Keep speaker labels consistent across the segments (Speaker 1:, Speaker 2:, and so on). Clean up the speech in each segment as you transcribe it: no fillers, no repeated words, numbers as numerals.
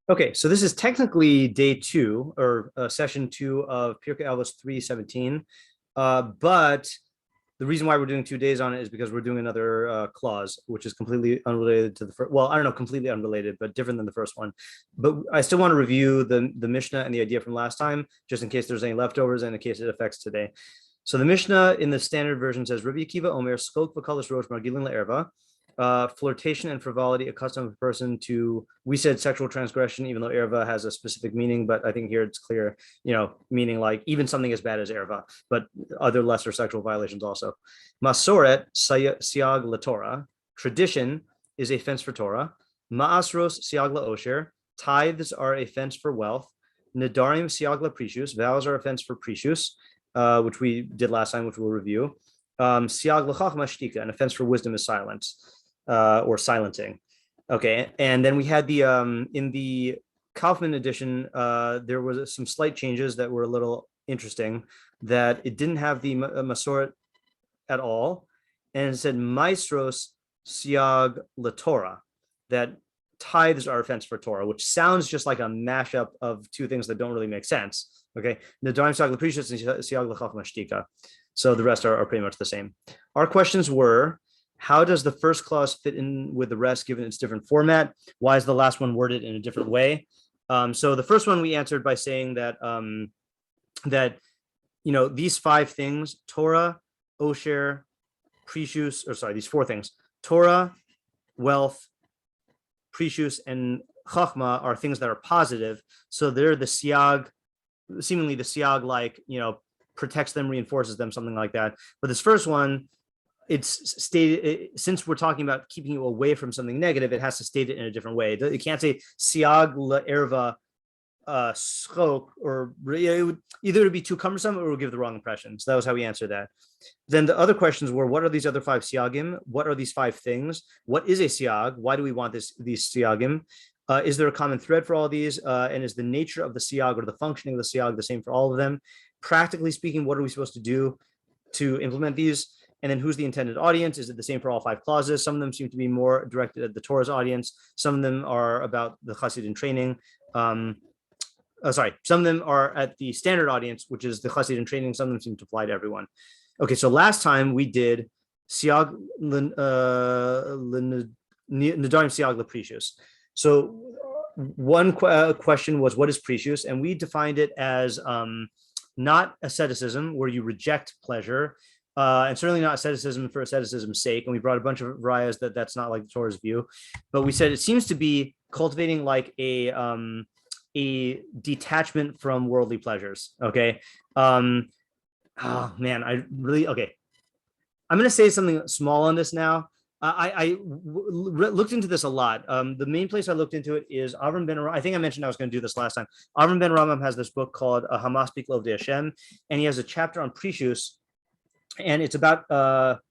Speaker 1: Okay, so this is technically day two or session two of Pirkei Avos 317. But the reason why we're doing 2 days on it is because we're doing another clause, which is completely unrelated to the first. Well, I don't know, completely unrelated, but different than the first one. But I still want to review the mishnah and the idea from last time, just in case there's any leftovers and in case it affects today. So the mishnah in the standard version says, Rabbi Akiva Omer, Skok v'kalash rosh margilin le'erva. Flirtation and frivolity accustom a person to, we said sexual transgression, even though erva has a specific meaning, but I think here it's clear, meaning like even something as bad as erva, but other lesser sexual violations also. Masoret siag laTorah, tradition is a fence for Torah. Ma'asros siag laosher, tithes are a fence for wealth. Nedarim siag laPrishus, vows are a fence for Prishus, which we did last time, which we'll review. Siag lachachma shtika, an offense for wisdom is silence. Or silencing. Okay, and then we had the in the Kaufman edition, there was some slight changes that were a little interesting, that it didn't have the Masoret at all, and it said maestros siag laTorah, that tithes are a fence for Torah, which sounds just like a mashup of two things that don't really make sense. Okay, nedarim siag laPrishus and siag lachachma shtika. So the rest are pretty much the same. Our questions were, how does the first clause fit in with the rest given its different format? Why is the last one worded in a different way? So the first one we answered by saying that these five things, Torah, Osher, Prishus, these four things, Torah, wealth, Prishus, and Chachma are things that are positive. So they're the siag, seemingly the siag, like, protects them, reinforces them, something like that. But this first one, it's stated, since we're talking about keeping you away from something negative, it has to state it in a different way. It can't say siag la'erva schok, or it would either be too cumbersome or it would give the wrong impression. So that was how we answered that. Then the other questions were, what are these other five siagim? What are these five things? What is a siag? Why do we want these siagim? Is there a common thread for all these? And is the nature of the siag or the functioning of the siag the same for all of them? Practically speaking, what are we supposed to do to implement these? And then who's the intended audience? Is it the same for all five clauses? Some of them seem to be more directed at the Torah's audience. Some of them are about the chassid in training. Some of them are at the standard audience, which is the chassid in training. Some of them seem to apply to everyone. Okay, so last time we did siag nedarim siag laPrishus. So one question was, what is Prishus? And we defined it as not asceticism, where you reject pleasure, and certainly not asceticism for asceticism's sake. And we brought a bunch of rayas that's not like the Torah's view, but we said it seems to be cultivating like a detachment from worldly pleasures. Okay. Oh man, okay. I'm going to say something small on this now. I looked into this a lot. The main place I looked into it is Avraham ben Aram. I think I mentioned I was going to do this last time. Avraham ben Aram has this book called Hamaspeak L'Ovdei Hashem, and he has a chapter on Prishus, and it's about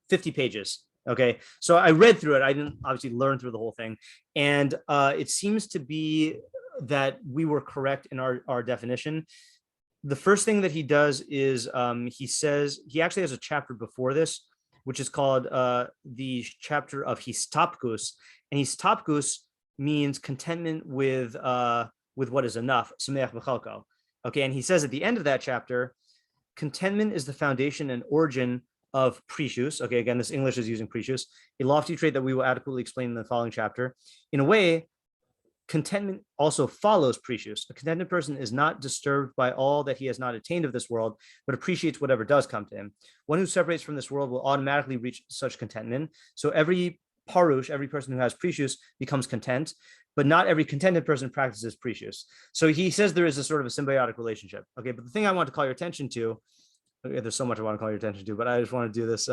Speaker 1: 50 pages. Okay, so I read through it. I didn't obviously learn through the whole thing, and it seems to be that we were correct in our definition. The first thing that he does is he says, he actually has a chapter before this, which is called the chapter of Histapkus, and Histapkus means contentment with what is enough. Sameach b'chalko. Okay, and he says at the end of that chapter, contentment is the foundation and origin of Prishus. Okay, again, this English is using Prishus, a lofty trait that we will adequately explain in the following chapter. In a way, contentment also follows Prishus. A contented person is not disturbed by all that he has not attained of this world, but appreciates whatever does come to him. One who separates from this world will automatically reach such contentment. So every parush, every person who has Prishus becomes content, but not every contented person practices Prishus. So he says there is a sort of a symbiotic relationship. Okay, but the thing I want to call your attention to, okay, there's so much I want to call your attention to, but I just want to do this.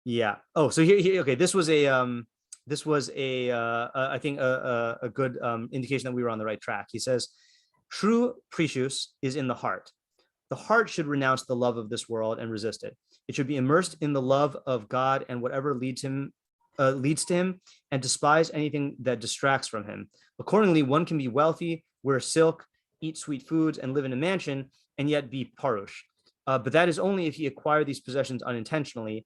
Speaker 1: Yeah. Oh, so here okay, this was a I think a good indication that we were on the right track. He says, true Prishus is in the heart. The heart should renounce the love of this world and resist it. It should be immersed in the love of God and whatever leads to him, and despise anything that distracts from him. Accordingly, one can be wealthy, wear silk, eat sweet foods, and live in a mansion, and yet be parush. but that is only if he acquired these possessions unintentionally,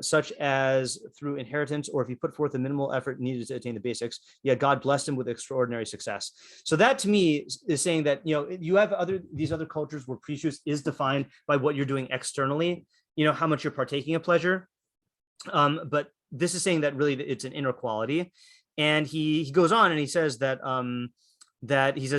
Speaker 1: such as through inheritance, or if he put forth the minimal effort needed to attain the basics, yet God blessed him with extraordinary success. So that to me is saying that, you have these other cultures where precious is defined by what you're doing externally, how much you're partaking of pleasure. But this is saying that really it's an inner quality. And he goes on and he says that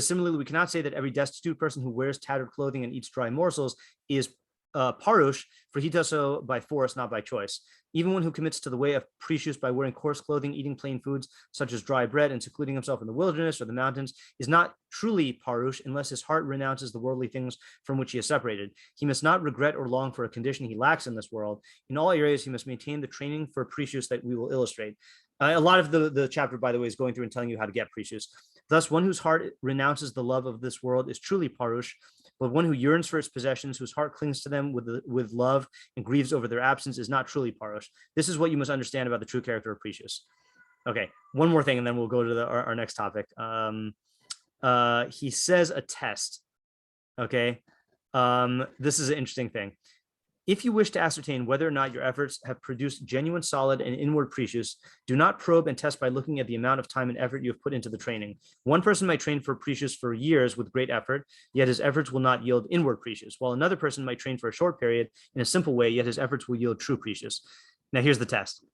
Speaker 1: similarly, we cannot say that every destitute person who wears tattered clothing and eats dry morsels is parush, for he does so by force, not by choice. Even one who commits to the way of precious by wearing coarse clothing, eating plain foods such as dry bread, and secluding himself in the wilderness or the mountains is not truly parush unless his heart renounces the worldly things from which he is separated. He must not regret or long for a condition he lacks in this world. In all areas, he must maintain the training for precious that we will illustrate. A lot of the chapter, by the way, is going through and telling you how to get precious. Thus, one whose heart renounces the love of this world is truly parush, but one who yearns for its possessions, whose heart clings to them with love and grieves over their absence, is not truly parush. This is what you must understand about the true character of precious. Okay, one more thing, and then we'll go to our next topic. He says a test. Okay, this is an interesting thing. If you wish to ascertain whether or not your efforts have produced genuine, solid, and inward precious, do not probe and test by looking at the amount of time and effort you have put into the training. One person might train for precious for years with great effort, yet his efforts will not yield inward precious, while another person might train for a short period in a simple way, yet his efforts will yield true precious. Now, here's the test.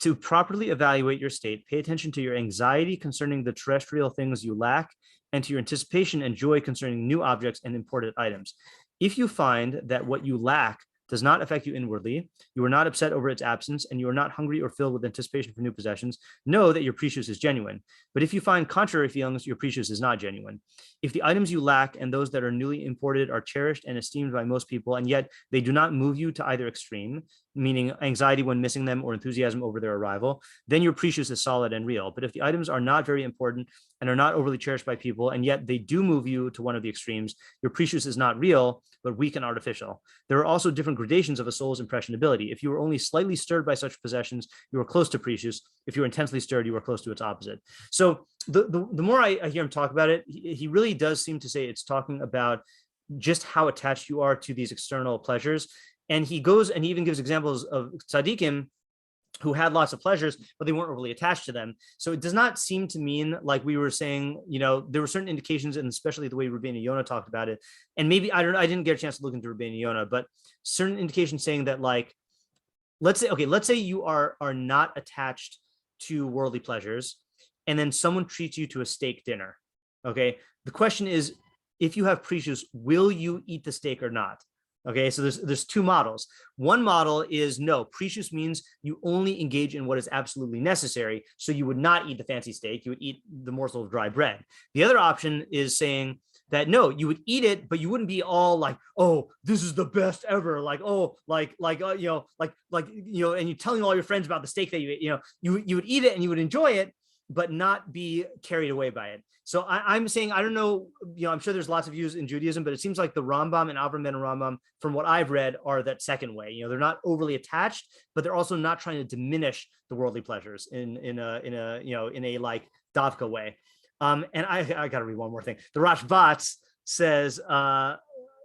Speaker 1: To properly evaluate your state, pay attention to your anxiety concerning the terrestrial things you lack, and to your anticipation and joy concerning new objects and imported items. If you find that what you lack does not affect you inwardly, you are not upset over its absence, and you are not hungry or filled with anticipation for new possessions, know that your precious is genuine. But if you find contrary feelings, your precious is not genuine. If the items you lack and those that are newly imported are cherished and esteemed by most people, and yet they do not move you to either extreme, meaning anxiety when missing them or enthusiasm over their arrival, then your precious is solid and real. But if the items are not very important and are not overly cherished by people, and yet they do move you to one of the extremes, your precious is not real, but weak and artificial. There are also different gradations of a soul's impressionability. If you are only slightly stirred by such possessions, you are close to precious. If you are intensely stirred, you are close to its opposite. So the more I hear him talk about it, he really does seem to say it's talking about just how attached you are to these external pleasures. And he goes and he even gives examples of tzaddikim who had lots of pleasures, but they weren't overly attached to them. So it does not seem to mean, like we were saying, there were certain indications, and especially the way Rבינו Yona talked about it. And maybe I didn't get a chance to look into Rבינו Yona, but certain indications saying that, like, let's say you are not attached to worldly pleasures, and then someone treats you to a steak dinner. Okay, the question is, if you have precious, will you eat the steak or not? Okay, so there's two models. One model is no, precious means you only engage in what is absolutely necessary. So you would not eat the fancy steak, you would eat the morsel of dry bread. The other option is saying that no, you would eat it, but you wouldn't be all like, oh, this is the best ever. Like, oh, and you're telling all your friends about the steak that you ate, you would eat it and you would enjoy it, but not be carried away by it. So I'm saying, I don't know, I'm sure there's lots of views in Judaism, but it seems like the Rambam and Avraham and Rambam, from what I've read, are that second way. They're not overly attached, but they're also not trying to diminish the worldly pleasures in a like davka way. And I got to read one more thing. The Rashbat says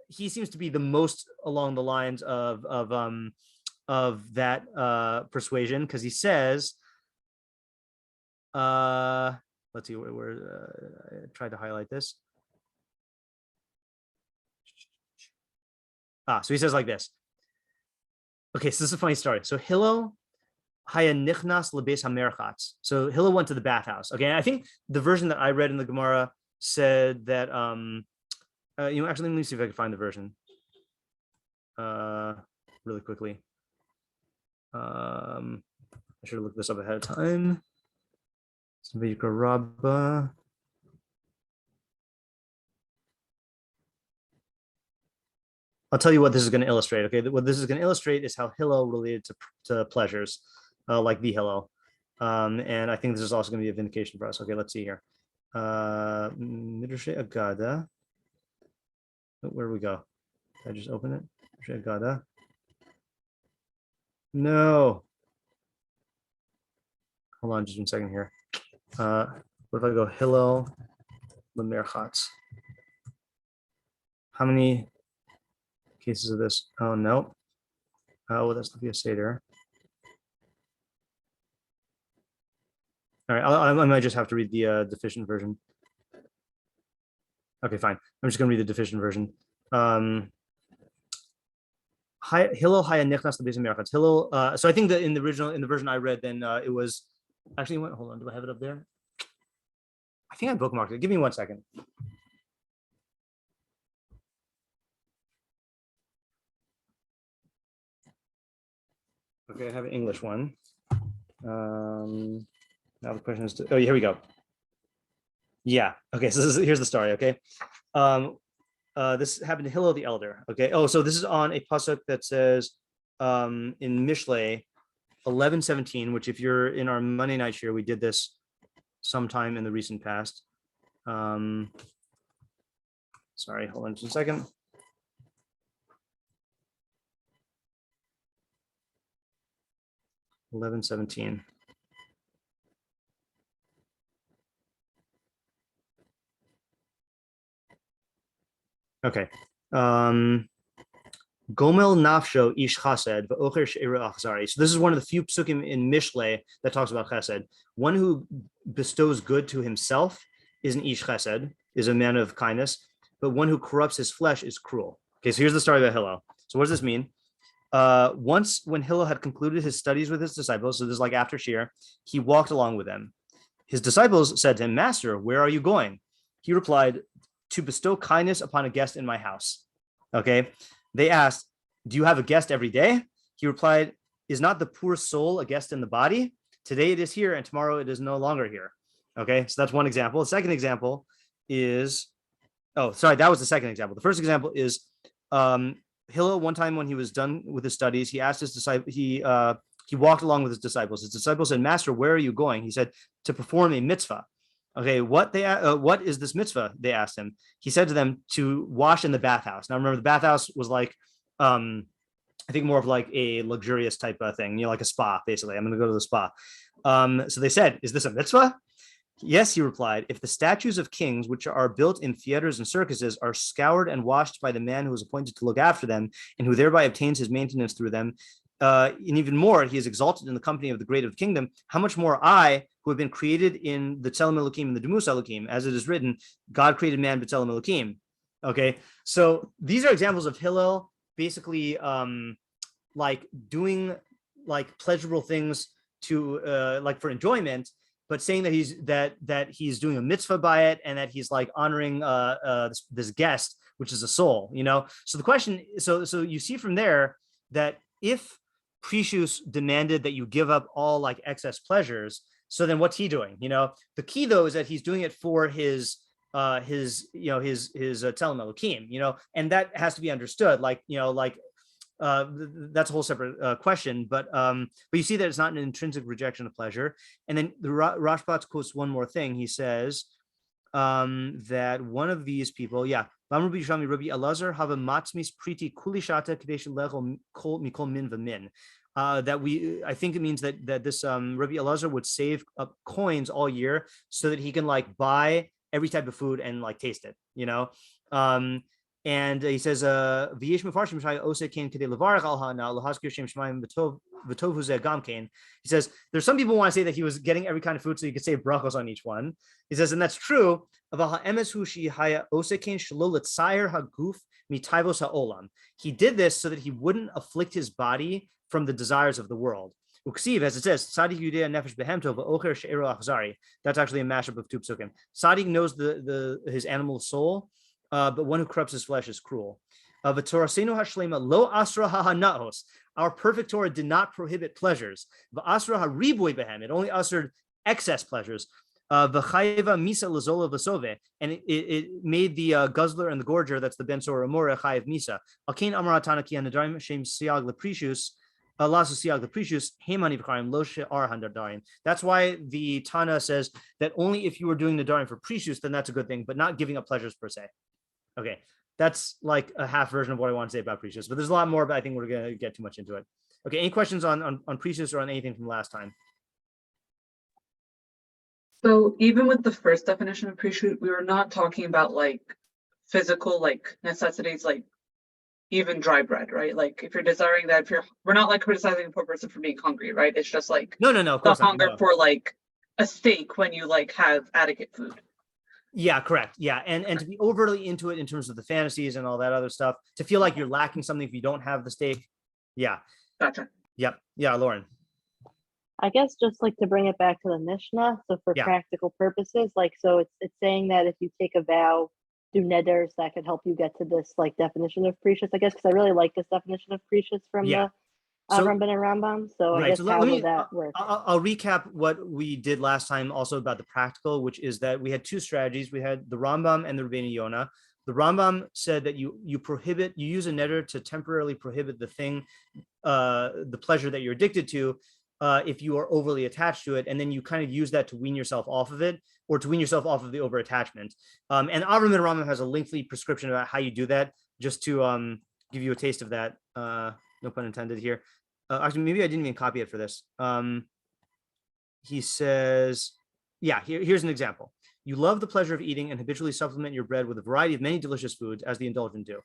Speaker 1: he seems to be the most along the lines of that persuasion, because he says, let's see where I tried to highlight this. So he says like this. Okay, so this is a funny story. So Hillel haya nichnas lebeis hamerchatz. So Hillel went to the bathhouse. Okay, and I think the version that I read in the Gemara said that actually, let me see if I can find the version really quickly. I should have looked this up ahead of time. I'll tell you what this is going to illustrate. Okay, what this is going to illustrate is how Hillel related to pleasures, like the Hillel, and I think this is also going to be a vindication for us. Okay, let's see here. Midrash Agada. Where do we go? Did I just open it? Midrash Agada. No. Hold on, just 1 second here. What if I go Hillel Lemerchatz? How many? cases of this. Oh no. Oh, that's the Seder. All right, I might just have to read the deficient version. Okay, fine. I'm just going to read the deficient version. Hillel haya nichnas lebeisim merchatz. Hillel. So I think that in the version I read, then it was actually. Hold on, do I have it up there? I think I bookmarked it. Give me 1 second. Okay, I have an English one. Now the question is, oh, here we go. Yeah. Okay. So here's the story. Okay. This happened to Hillel the elder. Okay. Oh, so this is on a pasuk that says in Mishlei 11:17, which if you're in our Monday night shiur, we did this sometime in the recent past. Sorry, hold on just a second. $11:17. Okay. Gomel nafsho ish chesed v'ocher she'eru achzari. So this is one of the few psukim in Mishlei that talks about chesed. One who bestows good to himself is an ish chesed, is a man of kindness, but one who corrupts his flesh is cruel. Okay, so here's the story about Hillel. So what does this mean? Once when Hillel had concluded his studies with his disciples, so this is like after shiur, he walked along with them. His disciples said to him, "Master, where are you going?" He replied, "To bestow kindness upon a guest in my house." Okay. They asked, "Do you have a guest every day?" He replied, "Is not the poor soul a guest in the body? Today it is here and tomorrow it is no longer here." Okay. So that's one example. The second example is, oh, sorry, that was the second example. The first example is Hillel, one time when he was done with his studies, he asked his disciple, he walked along with his disciples. His disciples said, "Master, where are you going?" He said, "To perform a mitzvah." Okay, what is this mitzvah? They asked him. He said to them, to wash in the bathhouse. Now remember, the bathhouse was like, I think more of like a luxurious type of thing, like a spa, basically. I'm going to go to the spa. So they said, "Is this a mitzvah?" "Yes," he replied. "If the statues of kings, which are built in theaters and circuses, are scoured and washed by the man who is appointed to look after them, and who thereby obtains his maintenance through them, and even more, he is exalted in the company of the great of the kingdom, how much more I, who have been created in the Tzelem Elokim and the Demus Elokim, as it is written, God created man b'Tzelem Elokim." Okay, so these are examples of Hillel basically like doing like pleasurable things to like for enjoyment, but saying that he's doing a mitzvah by it, and that he's like honoring this guest, which is a soul. So the question, so you see from there that if Precious demanded that you give up all like excess pleasures, so then what's he doing? The key though is that he's doing it for his Tzelem Elokim, and that has to be understood. That's a whole separate question, but you see that it's not an intrinsic rejection of pleasure. And then the Rashbat quotes one more thing. He says that one of these people, that we, I think it means that this Rabbi Elazar would save up coins all year so that he can like buy every type of food and like taste it, and he says, he says, there's some people want to say that he was getting every kind of food so you could say brachos on each one. He says, and that's true. He did this so that he wouldn't afflict his body from the desires of the world. Uksiv, as it says, Tzadik Yudea Nefesh Behemto v'ocher she'eru achzari. That's actually a mashup of two psukim. Tzadik knows his animal soul, but one who corrupts his flesh is cruel. Our perfect Torah did not prohibit pleasures. It only ushered excess pleasures. And it made the guzzler and the gorger, that's the ben sora amore, chayiv misa. That's why the Tana says that only if you were doing Nadarim for Precious, then that's a good thing, but not giving up pleasures per se. Okay, that's like a half version of what I want to say about Precious, but there's a lot more, but I think we're going to get too much into it. Okay, any questions on Precious or on anything from last time?
Speaker 2: So even with the first definition of Precious, we were not talking about like physical like necessities like even dry bread, right? Like if you're desiring that, we're not like criticizing a poor person for being hungry, right? It's just like
Speaker 1: No, of
Speaker 2: the
Speaker 1: course not.
Speaker 2: hunger
Speaker 1: No.
Speaker 2: for like a steak when you like have adequate food.
Speaker 1: Yeah, correct. Yeah, and to be overly into it in terms of the fantasies and all that other stuff, to feel like you're lacking something if you don't have the steak. Yeah.
Speaker 2: Gotcha.
Speaker 1: Yep. Yeah, Lauren.
Speaker 3: I guess just like to bring it back to the mishnah. So for practical purposes, like, so it's saying that if you take a vow, do neders, that could help you get to this like definition of precious, I guess, because I really like this definition of precious from the Rambam and Rambam. So I guess how will that work?
Speaker 1: I'll recap what we did last time also about the practical, which is that we had two strategies. We had the Rambam and the Rבינו Yona. The Rambam said that you use a neder to temporarily prohibit the thing, the pleasure that you're addicted to, if you are overly attached to it, and then you kind of use that to wean yourself off of it, or to wean yourself off of the over attachment. And Avraham and Rambam has a lengthy prescription about how you do that, just to give you a taste of that. No pun intended here. Actually, maybe I didn't even copy it for this. He says, here's an example. You love the pleasure of eating and habitually supplement your bread with a variety of many delicious foods, as the indulgent do.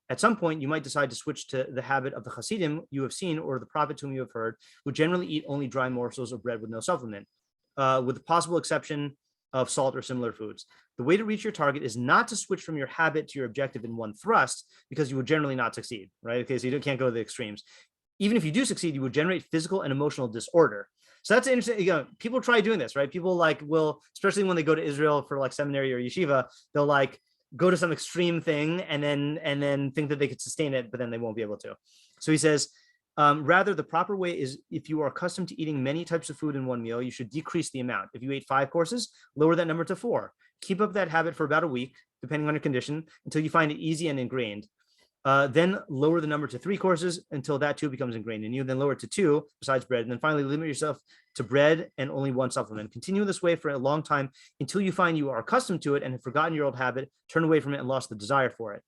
Speaker 1: At some point, you might decide to switch to the habit of the Hasidim you have seen, or the prophets whom you have heard, who generally eat only dry morsels of bread with no supplement, with the possible exception of salt or similar foods. The way to reach your target is not to switch from your habit to your objective in one thrust, because you would generally not succeed, right? Okay, so you can't go to the extremes. Even if you do succeed, you would generate physical and emotional disorder. So that's interesting. People try doing this, right? People will, especially when they go to Israel for like seminary or yeshiva, they'll like go to some extreme thing and then think that they could sustain it, but then they won't be able to. So he says, rather, the proper way is, if you are accustomed to eating many types of food in one meal, you should decrease the amount. If you ate 5 courses, lower that number to 4. Keep up that habit for about a week, depending on your condition, until you find it easy and ingrained. Then lower the number to 3 courses until that too becomes ingrained in you. Then lower it to 2 besides bread. And then finally limit yourself to bread and only 1 supplement. Continue this way for a long time until you find you are accustomed to it and have forgotten your old habit, turn away from it, and lost the desire for it.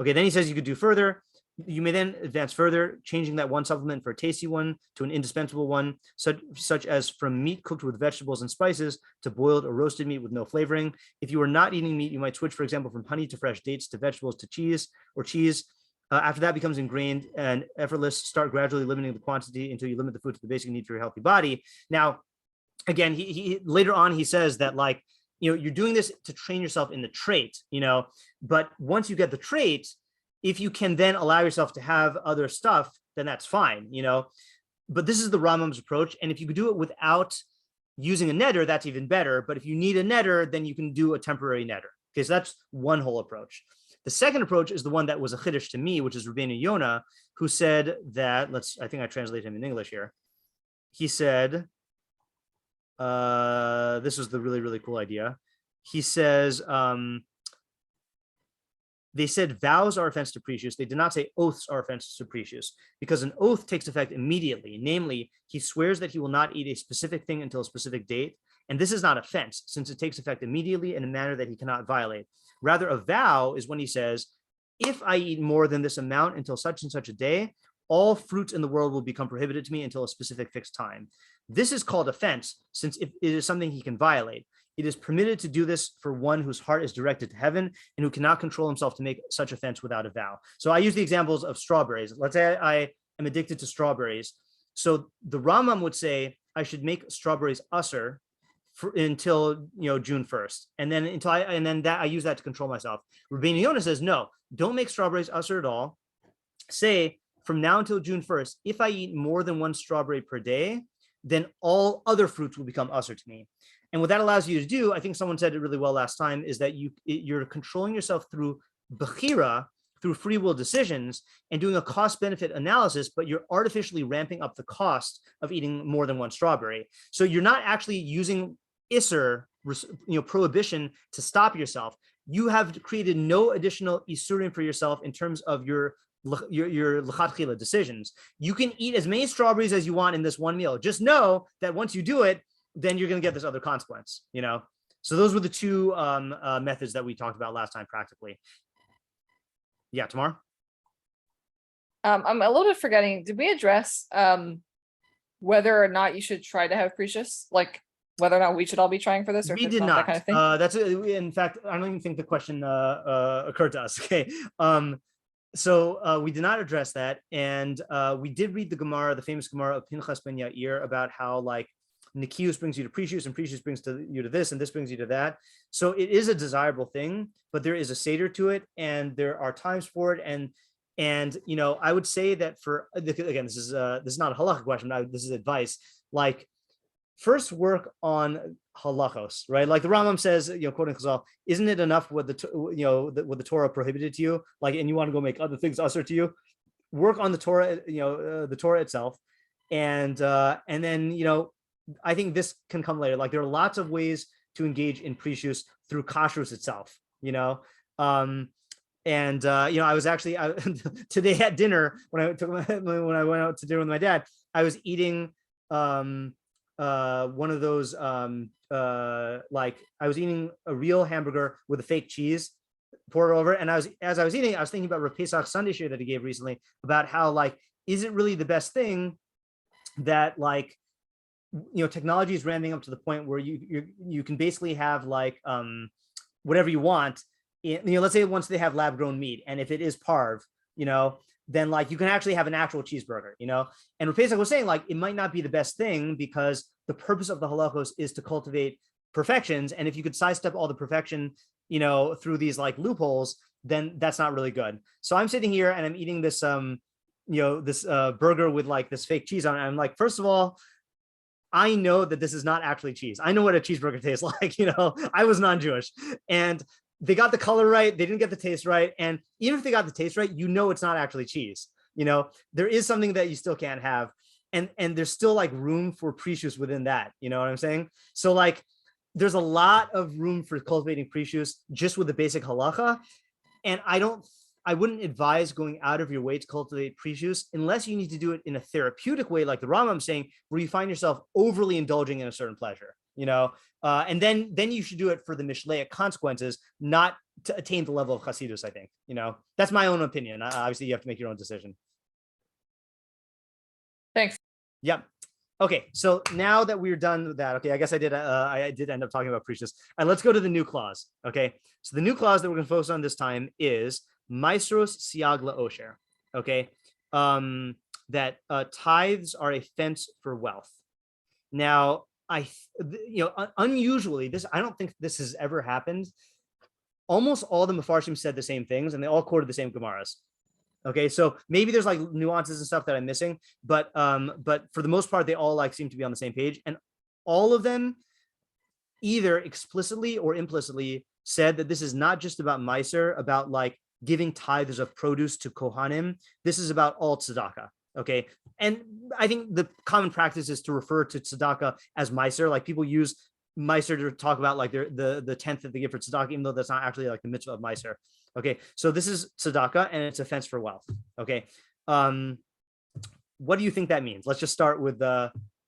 Speaker 1: Okay, then he says you could do further. You may then advance further, changing that 1 supplement for a tasty one to an indispensable one, such as from meat cooked with vegetables and spices to boiled or roasted meat with no flavoring. If you are not eating meat, you might switch, for example, from honey to fresh dates to vegetables to cheese or cheese. After that becomes ingrained and effortless, start gradually limiting the quantity until you limit the food to the basic need for your healthy body. Now, again, he later on, he says that you're doing this to train yourself in the trait, but once you get the trait, if you can then allow yourself to have other stuff, then that's fine, but this is the Rambam's approach. And if you could do it without using a neder, that's even better. But if you need a neder, then you can do a temporary neder. Okay, so that's one whole approach. The second approach is the one that was a chiddush to me, which is Rבינו Yona, who said that, I think I translate him in English here. He said, this was the really, really cool idea. He says, they said vows are offense to precious. They did not say oaths are offense to precious, because an oath takes effect immediately. Namely, he swears that he will not eat a specific thing until a specific date. And this is not offense, since it takes effect immediately in a manner that he cannot violate. Rather, a vow is when he says, if I eat more than this amount until such and such a day, all fruits in the world will become prohibited to me until a specific fixed time. This is called offense, since it is something he can violate. It is permitted to do this for one whose heart is directed to heaven and who cannot control himself to make such offense without a vow. So I use the examples of strawberries. Let's say I am addicted to strawberries. So the Rambam would say I should make strawberries usher until June 1st, and then I use that to control myself. Rבינו Yona says no, don't make strawberries usher at all. Say from now until June 1st, if I eat more than 1 strawberry per day, then all other fruits will become usher to me. And what that allows you to do, I think someone said it really well last time, is that you're controlling yourself through bechira, through free will decisions, and doing a cost-benefit analysis, but you're artificially ramping up the cost of eating more than 1 strawberry. So you're not actually using Isser, prohibition, to stop yourself. You have created no additional isurim for yourself in terms of your lechatchila decisions. You can eat as many strawberries as you want in this one meal. Just know that once you do it, then you're going to get this other consequence. So those were the 2 methods that we talked about last time practically. Yeah, Tamar?
Speaker 4: I'm a little bit forgetting. Did we address whether or not you should try to have precious, like whether or not we should all be trying for this, or
Speaker 1: we
Speaker 4: if it's
Speaker 1: did not.
Speaker 4: that kind of thing?
Speaker 1: In fact, I don't even think the question occurred to us. Okay. So we did not address that, and we did read the Gemara, the famous Gemara of Pinchas ben Yair, about how like Nikius brings you to Precious, and Precious brings you to this, and this brings you to that. So it is a desirable thing, but there is a seder to it, and there are times for it, and you know, I would say that for again, this is not a halakha question, this is advice. Like, first work on halachos, right? Like the Ramam says, you know, quoting Chazal, isn't it enough what what the Torah prohibited to you, like, and you want to go make other things usher to you? Work on the Torah, the Torah itself, and then, you know, I think this can come later. Like there are lots of ways to engage in precious through kashrus itself, you know. You know, I was actually today at dinner when I went out to dinner with my dad, I was eating one of those like I was eating a real hamburger with a fake cheese poured over, and as I was eating, I was thinking about Rav Pesach's Sunday shiur that he gave recently about how, like, is it really the best thing that, like, you know, technology is ramping up to the point where you can basically have like whatever you want. You know, let's say once they have lab grown meat, and if it is parv, you know, then like you can actually have an actual cheeseburger, you know. And Rav Pesach was saying, like, it might not be the best thing because the purpose of the halachos is to cultivate perfections, and if you could sidestep all the perfection, you know, through these like loopholes, then that's not really good. So I'm sitting here and I'm eating this you know, this burger with like this fake cheese on it. I'm like, first of all, I know that this is not actually cheese. I know what a cheeseburger tastes like, you know. I was non-Jewish, and they got the color right, they didn't get the taste right, and even if they got the taste right, you know, it's not actually cheese. You know, there is something that you still can't have, and there's still like room for precious within that. You know what I'm saying? So like, there's a lot of room for cultivating precious just with the basic halacha, and I wouldn't advise going out of your way to cultivate precious unless you need to do it in a therapeutic way, like the Rambam saying, where you find yourself overly indulging in a certain pleasure, you know, and then you should do it for the mishlaic consequences, not to attain the level of chassidus. I think, you know, that's my own opinion. Obviously, you have to make your own decision.
Speaker 4: Thanks.
Speaker 1: Yep. Okay, so now that we're done with that, okay, I guess I did end up talking about precious. All right, let's go to the new clause. Okay, so the new clause that we're going to focus on this time is Maestros siag la'osher, okay, that tithes are a fence for wealth. Now, unusually, I don't think this has ever happened. Almost all the meforshim said the same things, and they all quoted the same Gemaras. Okay, so maybe there's like nuances and stuff that I'm missing, but for the most part, they all like seem to be on the same page, and all of them either explicitly or implicitly said that this is not just about Meiser, about like giving tithes of produce to Kohanim. This is about all tzedakah. Okay, and I think the common practice is to refer to tzedakah as Meiser. Like people use Meiser to talk about like the tenth that they give for tzedakah, even though that's not actually like the mitzvah of Meiser. Okay, so this is tzedakah, and it's a fence for wealth. Okay, what do you think that means? Let's just start with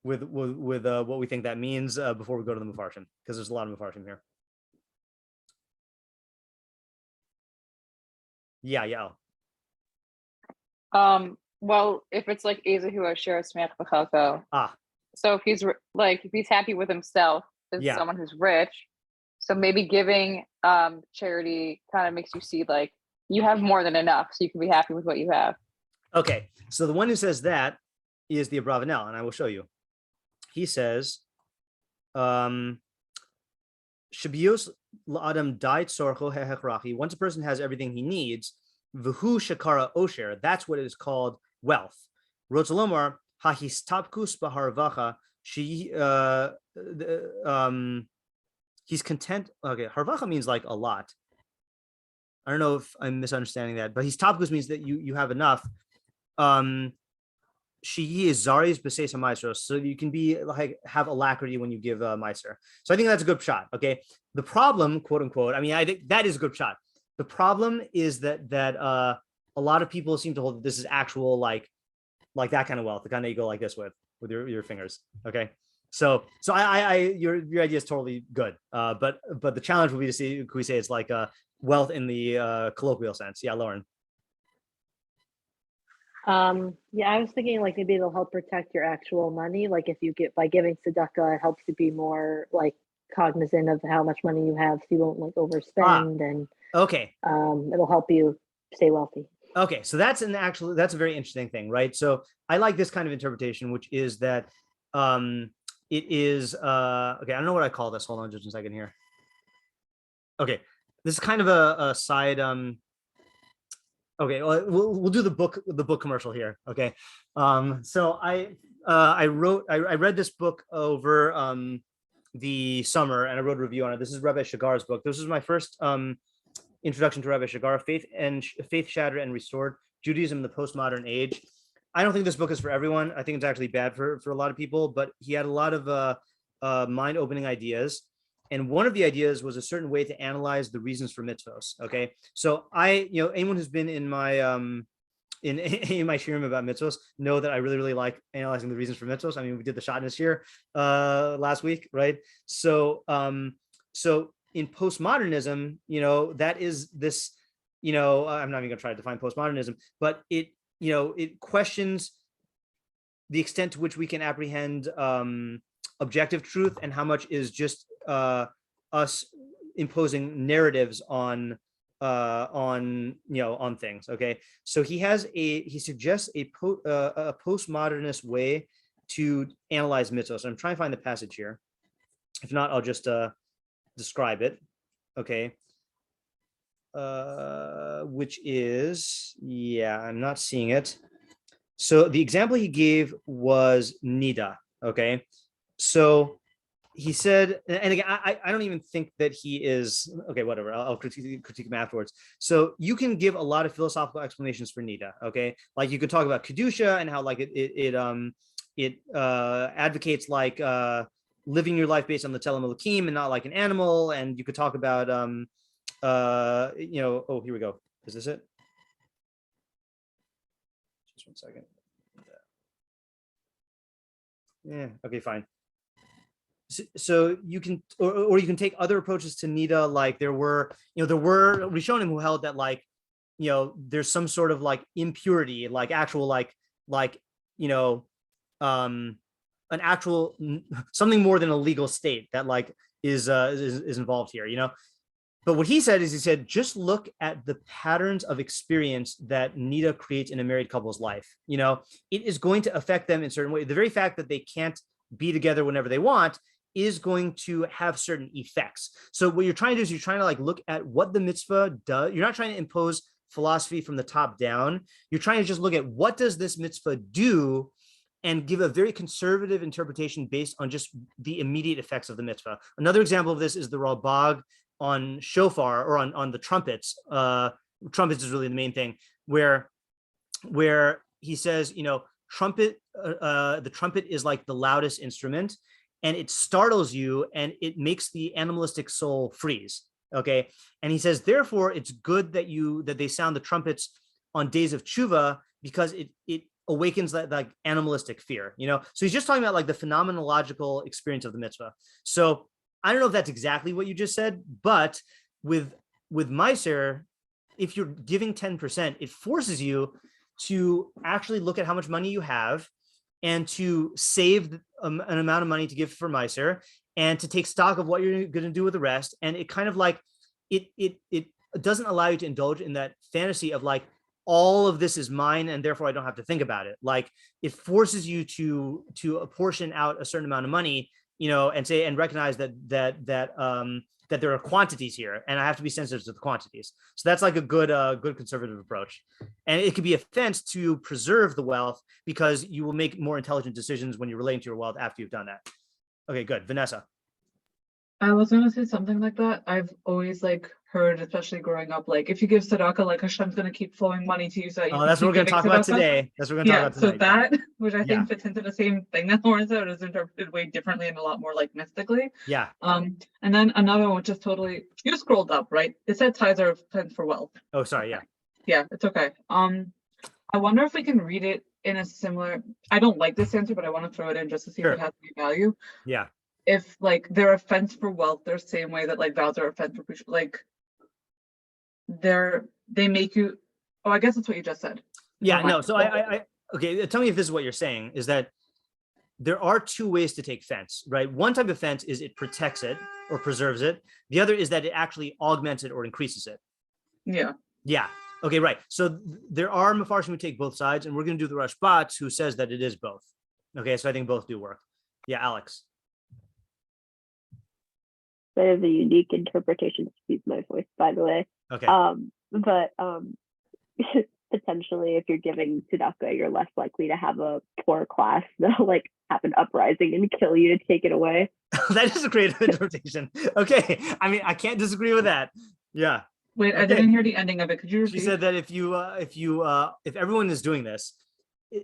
Speaker 1: what we think that means before we go to the meforshim, because there's a lot of meforshim here. Yeah.
Speaker 5: Well, if it's like Ezehu Asher Smeach B'chalko. So if he's happy with himself as someone who's rich, so maybe giving charity kind of makes you see like you have more than enough, so you can be happy with what you have. Okay,
Speaker 1: so the one who says that is the Abrabbanel, and I will show you. He says, Shabios la'adam dai tzorcho hehechrachi. Once a person has everything he needs, v'hu shakara osher, that's what is called wealth. Rotzalomar hahistapkus b'harvacha. He's content. Okay, harvacha means like a lot. I don't know if I'm misunderstanding that, but histapkus means that you have enough. She is zaris b'seis ha'maisros, so you can be like have alacrity when you give a meiser. So I think that's a good shot. Okay, the problem, quote unquote, I mean, I think that is a good shot. The problem is that a lot of people seem to hold that this is actual like that kind of wealth, the kind that you go like this with your fingers. Okay, so your idea is totally good, but the challenge would be to see, could we say it's like wealth in the colloquial sense? Yeah, Lauren.
Speaker 3: Yeah, I was thinking like maybe it'll help protect your actual money. Like if you get by giving tzedakah, it helps you be more like cognizant of how much money you have, so you won't like overspend, and
Speaker 1: okay,
Speaker 3: it'll help you stay wealthy.
Speaker 1: Okay, so that's a very interesting thing, right? So I like this kind of interpretation, which is that it is okay. I don't know what I call this. Hold on just a second here. Okay, this is kind of a side. Okay, well, we'll do the book commercial here. Okay, so I read this book over the summer, and I wrote a review on it. This is Rabbi Shagar's book. This was my first introduction to Rabbi Shagar, Faith Shattered and Restored, Judaism in the Postmodern Age. I don't think this book is for everyone. I think it's actually bad for a lot of people, but he had a lot of mind-opening ideas. And one of the ideas was a certain way to analyze the reasons for mitzvos. Okay, so anyone who's been in my in my shiurim about mitzvos know that I really like analyzing the reasons for mitzvos. I mean, we did the shot in this year last week, right? So so in postmodernism, that is this, I'm not even gonna try to define postmodernism, but it questions the extent to which we can apprehend objective truth and how much is just us imposing narratives on things. Okay, so he suggests a postmodernist way to analyze mitzvos. I'm trying to find the passage here. If not, I'll just describe it. Okay, which is, I'm not seeing it. So the example he gave was nida. Okay, so he said, and again, I don't even think that he is, okay, whatever, I'll critique him afterwards. So you can give a lot of philosophical explanations for nida. Okay, like you could talk about kedusha and how like it advocates like living your life based on the Telem Elohim and not like an animal. And you could talk about oh, here we go. Is this it? Just 1 second. Yeah, okay, fine. So you can, or you can take other approaches to nida. Like there were Rishonim who held that like, there's some sort of like impurity, like actual an actual something more than a legal state that like is involved here, But what he said is, just look at the patterns of experience that nida creates in a married couple's life. It is going to affect them in certain way. The very fact that they can't be together whenever they want is going to have certain effects. So what you're trying to do is you're trying to like look at what the mitzvah does. You're not trying to impose philosophy from the top down. You're trying to just look at what does this mitzvah do and give a very conservative interpretation based on just the immediate effects of the mitzvah. Another example of this is the Ralbag on shofar, or on the trumpets. Trumpets is really the main thing, where he says, trumpet, the trumpet is like the loudest instrument, and it startles you and it makes the animalistic soul freeze. Okay, and he says, therefore, it's good that they sound the trumpets on days of tshuva, because it awakens that like animalistic fear. So he's just talking about like the phenomenological experience of the mitzvah. So I don't know if that's exactly what you just said, but with Meiser, if you're giving 10%, it forces you to actually look at how much money you have and to save an amount of money to give for Meiser, and to take stock of what you're going to do with the rest. And it kind of like, it doesn't allow you to indulge in that fantasy of like, all of this is mine and therefore I don't have to think about it. Like it forces you to apportion out a certain amount of money, and recognize that there are quantities here, and I have to be sensitive to the quantities. So that's like a good conservative approach. And it could be a fence to preserve the wealth, because you will make more intelligent decisions when you're relating to your wealth after you've done that. Okay, good. Vanessa.
Speaker 2: I was going to say something like that. I've always heard, especially growing up, if you give tzedakah, Hashem's going to keep flowing money to you. So
Speaker 1: that's what we're going to talk about today. That's what we're going to talk about today.
Speaker 2: So that, which I think fits into the same thing that Lauren said, is interpreted way differently and a lot more mystically.
Speaker 1: Yeah.
Speaker 2: And then another one, which is totally, you scrolled up, right? It said tithes are spent for wealth.
Speaker 1: Oh, sorry. Yeah.
Speaker 2: Yeah, it's okay. I wonder if we can read it in a similar, I don't like this answer, but I want to throw it in just to see if it has any value.
Speaker 1: Yeah.
Speaker 2: If they're a fence for wealth, they're the same way that vows are a fence for pרישות, they make you, I guess that's what you just said.
Speaker 1: Yeah, no, so I okay, tell me if this is what you're saying, is that there are two ways to take fence, right? One type of fence is it protects it or preserves it. The other is that it actually augments it or increases it.
Speaker 2: Yeah.
Speaker 1: Yeah. Okay, right. So there are meforshim who take both sides, and we're going to do the Rashbat who says that it is both. Okay, so I think both do work. Yeah, Alex.
Speaker 3: I have a unique interpretation. Excuse my voice, by the way.
Speaker 1: Okay.
Speaker 3: But potentially, if you're giving tzedakah, you're less likely to have a poor class that'll like have an uprising and kill you to take it away.
Speaker 1: That is a great interpretation. Okay, I mean, I can't disagree with that. Yeah.
Speaker 2: Wait,
Speaker 1: okay.
Speaker 2: I didn't hear the ending of it. Could you repeat?
Speaker 1: She said that if everyone is doing this,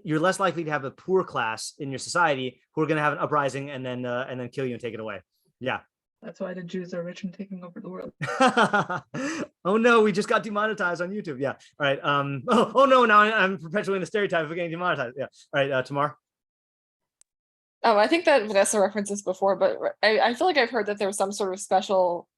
Speaker 1: you're less likely to have a poor class in your society who are going to have an uprising and then kill you and take it away. Yeah.
Speaker 2: That's why the Jews are rich and taking over the world.
Speaker 1: Oh no, we just got demonetized on YouTube. Yeah. All right. Oh no, now I'm perpetuating the stereotype of getting demonetized. Yeah. All right, Tamar.
Speaker 4: I think that Vanessa referenced this before, but I feel like I've heard that there's some sort of special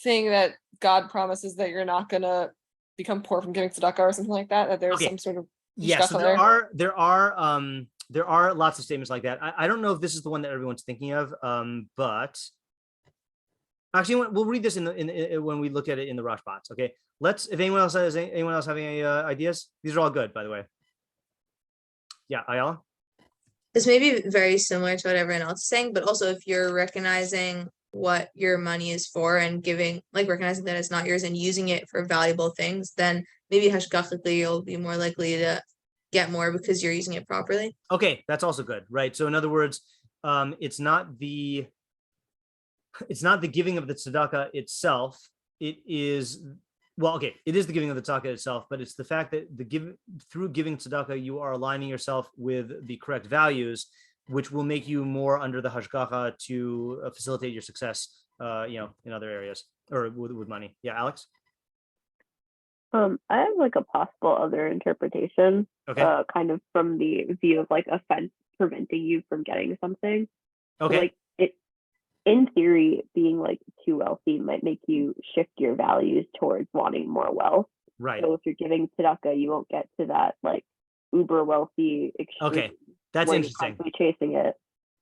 Speaker 4: thing that God promises that you're not gonna become poor from giving tzedakah or something like that. That there's some sort of
Speaker 1: yes. So there are lots of statements like that. I don't know if this is the one that everyone's thinking of, but actually we'll read this when we look at it in the Rashbats. Okay, if anyone else having any ideas, these are all good, by the way. Yeah, Ayala.
Speaker 6: This may be very similar to what everyone else is saying, but also if you're recognizing what your money is for and giving, like recognizing that it's not yours and using it for valuable things, then maybe hashgachically you'll be more likely to get more because you're using it properly. Okay,
Speaker 1: that's also good, right? So in other words, it's not the giving of the tzedakah itself. It is the giving of the tzedakah itself, but it's the fact that through giving tzedakah, you are aligning yourself with the correct values, which will make you more under the hashgacha to facilitate your success, in other areas or with money. Yeah, Alex.
Speaker 3: I have like a possible other interpretation, kind of from the view of like offense preventing you from getting something.
Speaker 1: Okay.
Speaker 3: So, like in theory, being like too wealthy might make you shift your values towards wanting more wealth.
Speaker 1: Right.
Speaker 3: So if you're giving tzedakah, you won't get to that like uber wealthy extreme.
Speaker 1: Okay, that's interesting.
Speaker 3: You're chasing it.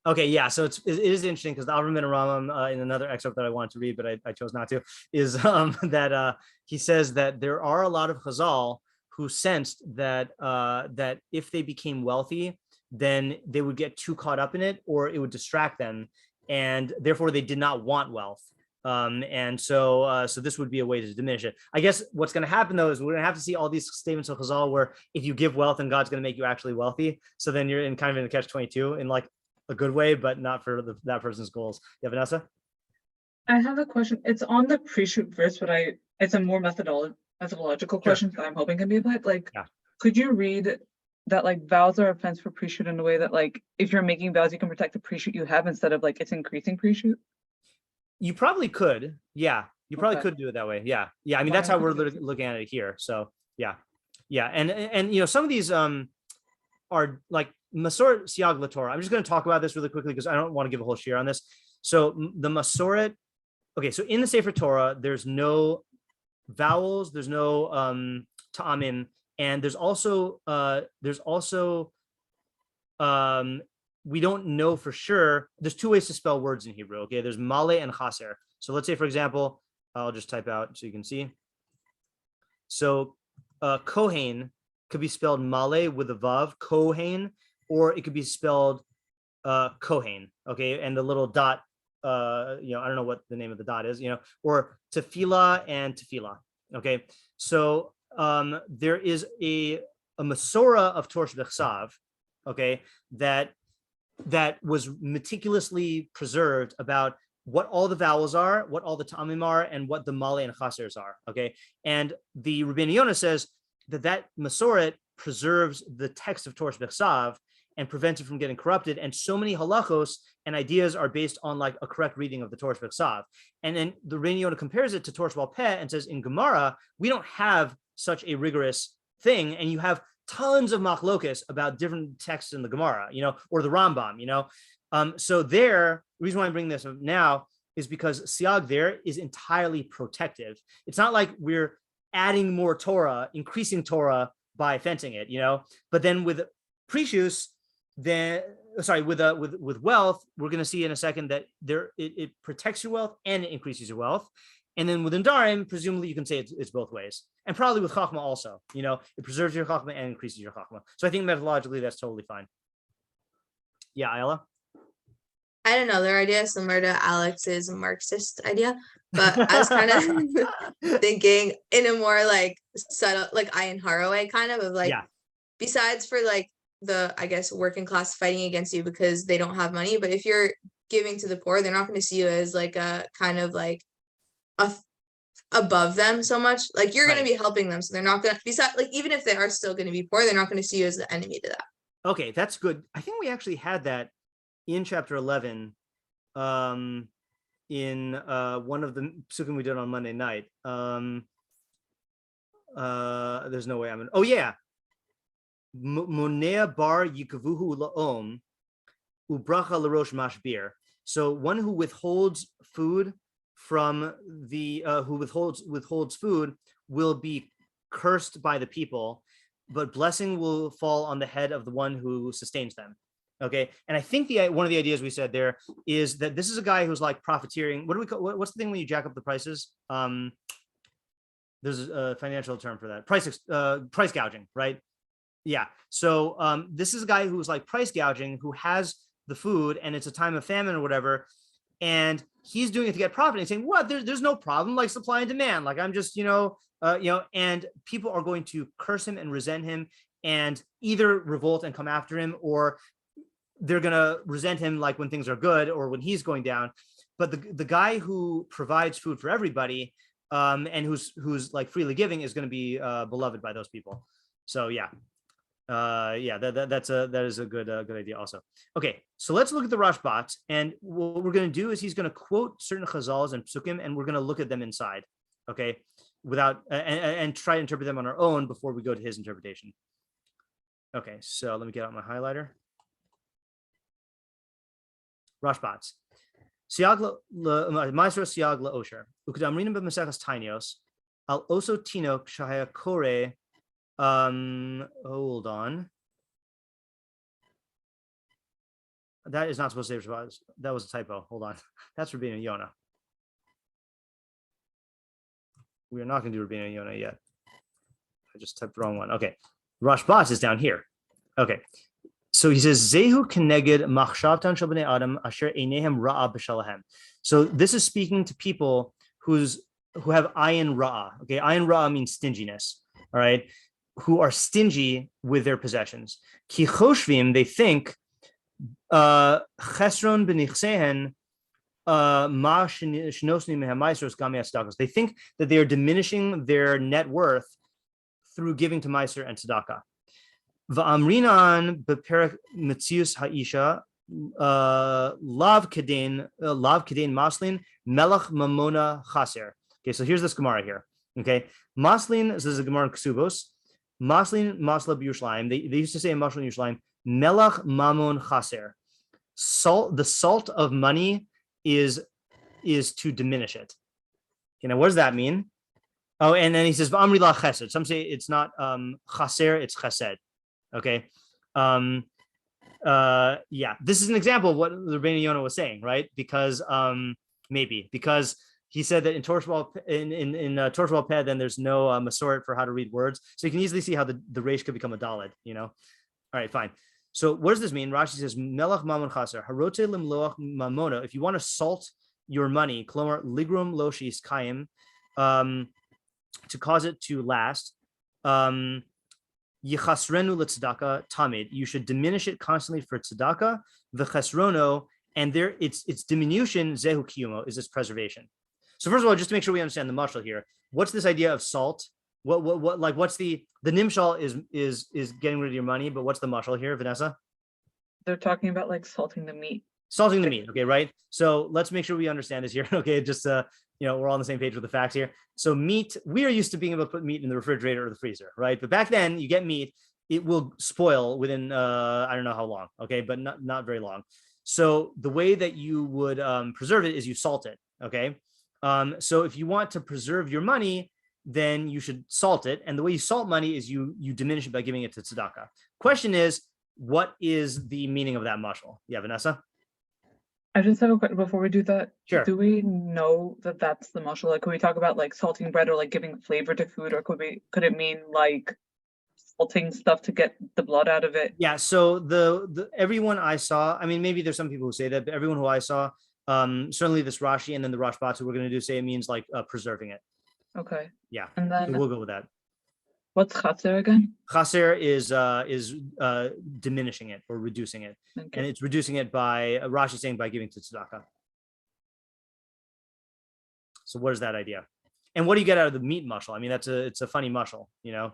Speaker 1: Okay, yeah. So it is interesting because the Avraham Ramam in another excerpt that I wanted to read, but I chose not to, is that he says that there are a lot of Chazal who sensed that that if they became wealthy, then they would get too caught up in it, or it would distract them, and therefore they did not want wealth. And so this would be a way to diminish it. I guess what's going to happen though is we're going to have to see all these statements of Chazal where if you give wealth and God's going to make you actually wealthy. So then you're in kind of in a catch-22 in like a good way, but not for that person's goals. Yeah, Vanessa?
Speaker 2: I have a question. It's on the Pariשות verse, but it's a more methodological question that I'm hoping can be applied. Like, could you read that like vows are a offense for Pariשות in a way that like if you're making vows, you can protect the Pariשות you have instead of like it's increasing Pariשות? You
Speaker 1: probably could. Yeah, you probably could do it that way. Yeah. I mean, that's how we're looking at it here. So yeah. And some of these are like Masoret Siag LaTorah. I'm just going to talk about this really quickly because I don't want to give a whole shiur on this. So the Masoret. Okay, so in the Sefer Torah, there's no vowels, there's no ta'amim, and there's also we don't know for sure. There's two ways to spell words in Hebrew. Okay, there's male and chaser. So let's say, for example, I'll just type out so you can see. So Kohen could be spelled male with a vav, Kohen, or it could be spelled Kohen. Okay, and the little dot. I don't know what the name of the dot is. Or tefillah and tefillah. Okay, so there is a Masorah of Torah B'chsav, okay, that was meticulously preserved about what all the vowels are, what all the ta'amim are, and what the male and chasers are. Okay, and the Rביnu Yona says that Masoret preserves the text of Torah B'chsav and prevents it from getting corrupted. And so many halachos and ideas are based on like a correct reading of the Torah B'chsav. And then the Rביnu Yona compares it to Torah B'al Peh and says in Gemara, we don't have such a rigorous thing. And you have tons of machlokes about different texts in the Gemara, or the Rambam, So the reason why I'm bringing this up now is because siag there is entirely protective. It's not like we're adding more Torah, increasing Torah by fencing it, but then with precious, with wealth, we're going to see in a second that it protects your wealth and it increases your wealth. And then within Darim, presumably you can say it's both ways. And probably with Chachma also, it preserves your Chachma and increases your Chachma. So I think methodologically that's totally fine. Yeah, Ayala?
Speaker 6: I don't know, their idea is similar to Alex's Marxist idea, but I was kind of thinking in a more like subtle, like Ayin Hara way kind of like, besides for like the, I guess, working class fighting against you because they don't have money, but if you're giving to the poor, they're not going to see you as like a kind of like above them so much. Like you're going to be helping them, so they're not going to, besides, like even if they are still going to be poor, they're not going to see you as the enemy to that.
Speaker 1: Okay, that's good. I think we actually had that in chapter 11, in one of the psukim we did on Monday night. There's no way I'm in. Oh yeah, monea bar yikavuhu laom ubracha larosh mashbir. So one who withholds food from the who withholds food will be cursed by the people, but blessing will fall on the head of the one who sustains them. Okay, and I think one of the ideas we said there is that this is a guy who's like profiteering. What do we call? What's the thing when you jack up the prices? There's a financial term for that. Price gouging, right? Yeah. So this is a guy who's like price gouging, who has the food, and it's a time of famine or whatever, and he's doing it to get profit. And saying, "What? There's no problem. Like supply and demand. Like I'm just, and people are going to curse him and resent him, and either revolt and come after him, or they're going to resent him like when things are good or when he's going down." But the guy who provides food for everybody and who's like freely giving is going to be beloved by those people. So that is a good idea also. Okay, so let's look at the Rashbat, and what we're going to do is he's going to quote certain chazals and psukim, and we're going to look at them inside, okay, without and try to interpret them on our own before we go to his interpretation. Okay, so let me get out my highlighter. Rashbats. Siag Maestro Siag la Osher. Ukdamrinim b'Masechas Tainios. Al oso tinok shahaya kore. Hold on. That is not supposed to say Rashbats. That was a typo. Hold on. That's Rבינו and Yona. We are not going to do Rבינו and Yona yet. I just typed the wrong one. Okay. Rashbats is down here. Okay. So he says, Zehu keneged machshavtan shel bnei adam asher einehem ra'a b'shalahem. So this is speaking to people who have ayin ra'a. Okay, ayin ra'a means stinginess. All right, who are stingy with their possessions. Ki choshvim, they think, chesron b'nichsehen ma shnosnim mehamaisos gami tzedakos. They think that they are diminishing their net worth through giving to meiser and tzedakah. Va'amrinan beperek metzius ha'isha lav kadein maslin melach mamona chaser. Okay, so here's this Gemara here. Okay, maslin, this is a Gemara in Ksubos. Maslin masla b'Yushalayim. They used to say in Maslin Yerushalayim, melach mamon chaser. Salt, the salt of money is to diminish it. Okay, now what does that mean? Oh, and then he says va'amri la chesed. Some say it's not chaser, it's chesed. Okay. This is an example of what Rבינו Yona was saying, right? Because because he said that in Torah Torah Peh, then there's no masoret for how to read words. So you can easily see how the resh could become a daled, All right, fine. So what does this mean? Rashi says, Melach mamon chaser, harote limloach mamona. If you want to salt your money, klomar ligrum loshis kayim, to cause it to last, Yichasrenu letzedakah tamid. You should diminish it constantly for tzedakah. V'chesrono, and there its diminution zehu kiyumo, is its preservation. So first of all, just to make sure we understand the mashal here, what's this idea of salt? What like what's the nimshal is getting rid of your money, but what's the mashal here, Vanessa?
Speaker 2: They're talking about like salting the meat.
Speaker 1: Salting the meat, okay, right? So let's make sure we understand this here. Okay, just we're all on the same page with the facts here. So meat, we are used to being able to put meat in the refrigerator or the freezer, right? But back then, you get meat, it will spoil within I don't know how long, okay, but not very long. So the way that you would preserve it is you salt it, okay? So if you want to preserve your money, then you should salt it, and the way you salt money is you diminish it by giving it to tzedakah. Question is, what is the meaning of that mashal? Yeah, Vanessa.
Speaker 2: I just have a question before we do that.
Speaker 1: Sure.
Speaker 2: Do we know that that's the mashal? Like, could we talk about like salting bread or like giving flavor to food, or could it mean like salting stuff to get the blood out of it?
Speaker 1: Yeah. So the everyone I saw, I mean, maybe there's some people who say that, but everyone who I saw, certainly this Rashi and then the Rashbats who we're going to do say it means like preserving it.
Speaker 2: Okay.
Speaker 1: Yeah.
Speaker 2: And
Speaker 1: So
Speaker 2: then
Speaker 1: we'll go with that.
Speaker 2: what's chaser again?
Speaker 1: Chaser is diminishing it or reducing it,
Speaker 2: Okay.
Speaker 1: and it's reducing it by Rashi saying by giving to tzedakah. So what is that idea? And what do you get out of the meat mushal? I mean, it's a funny mushal, you know.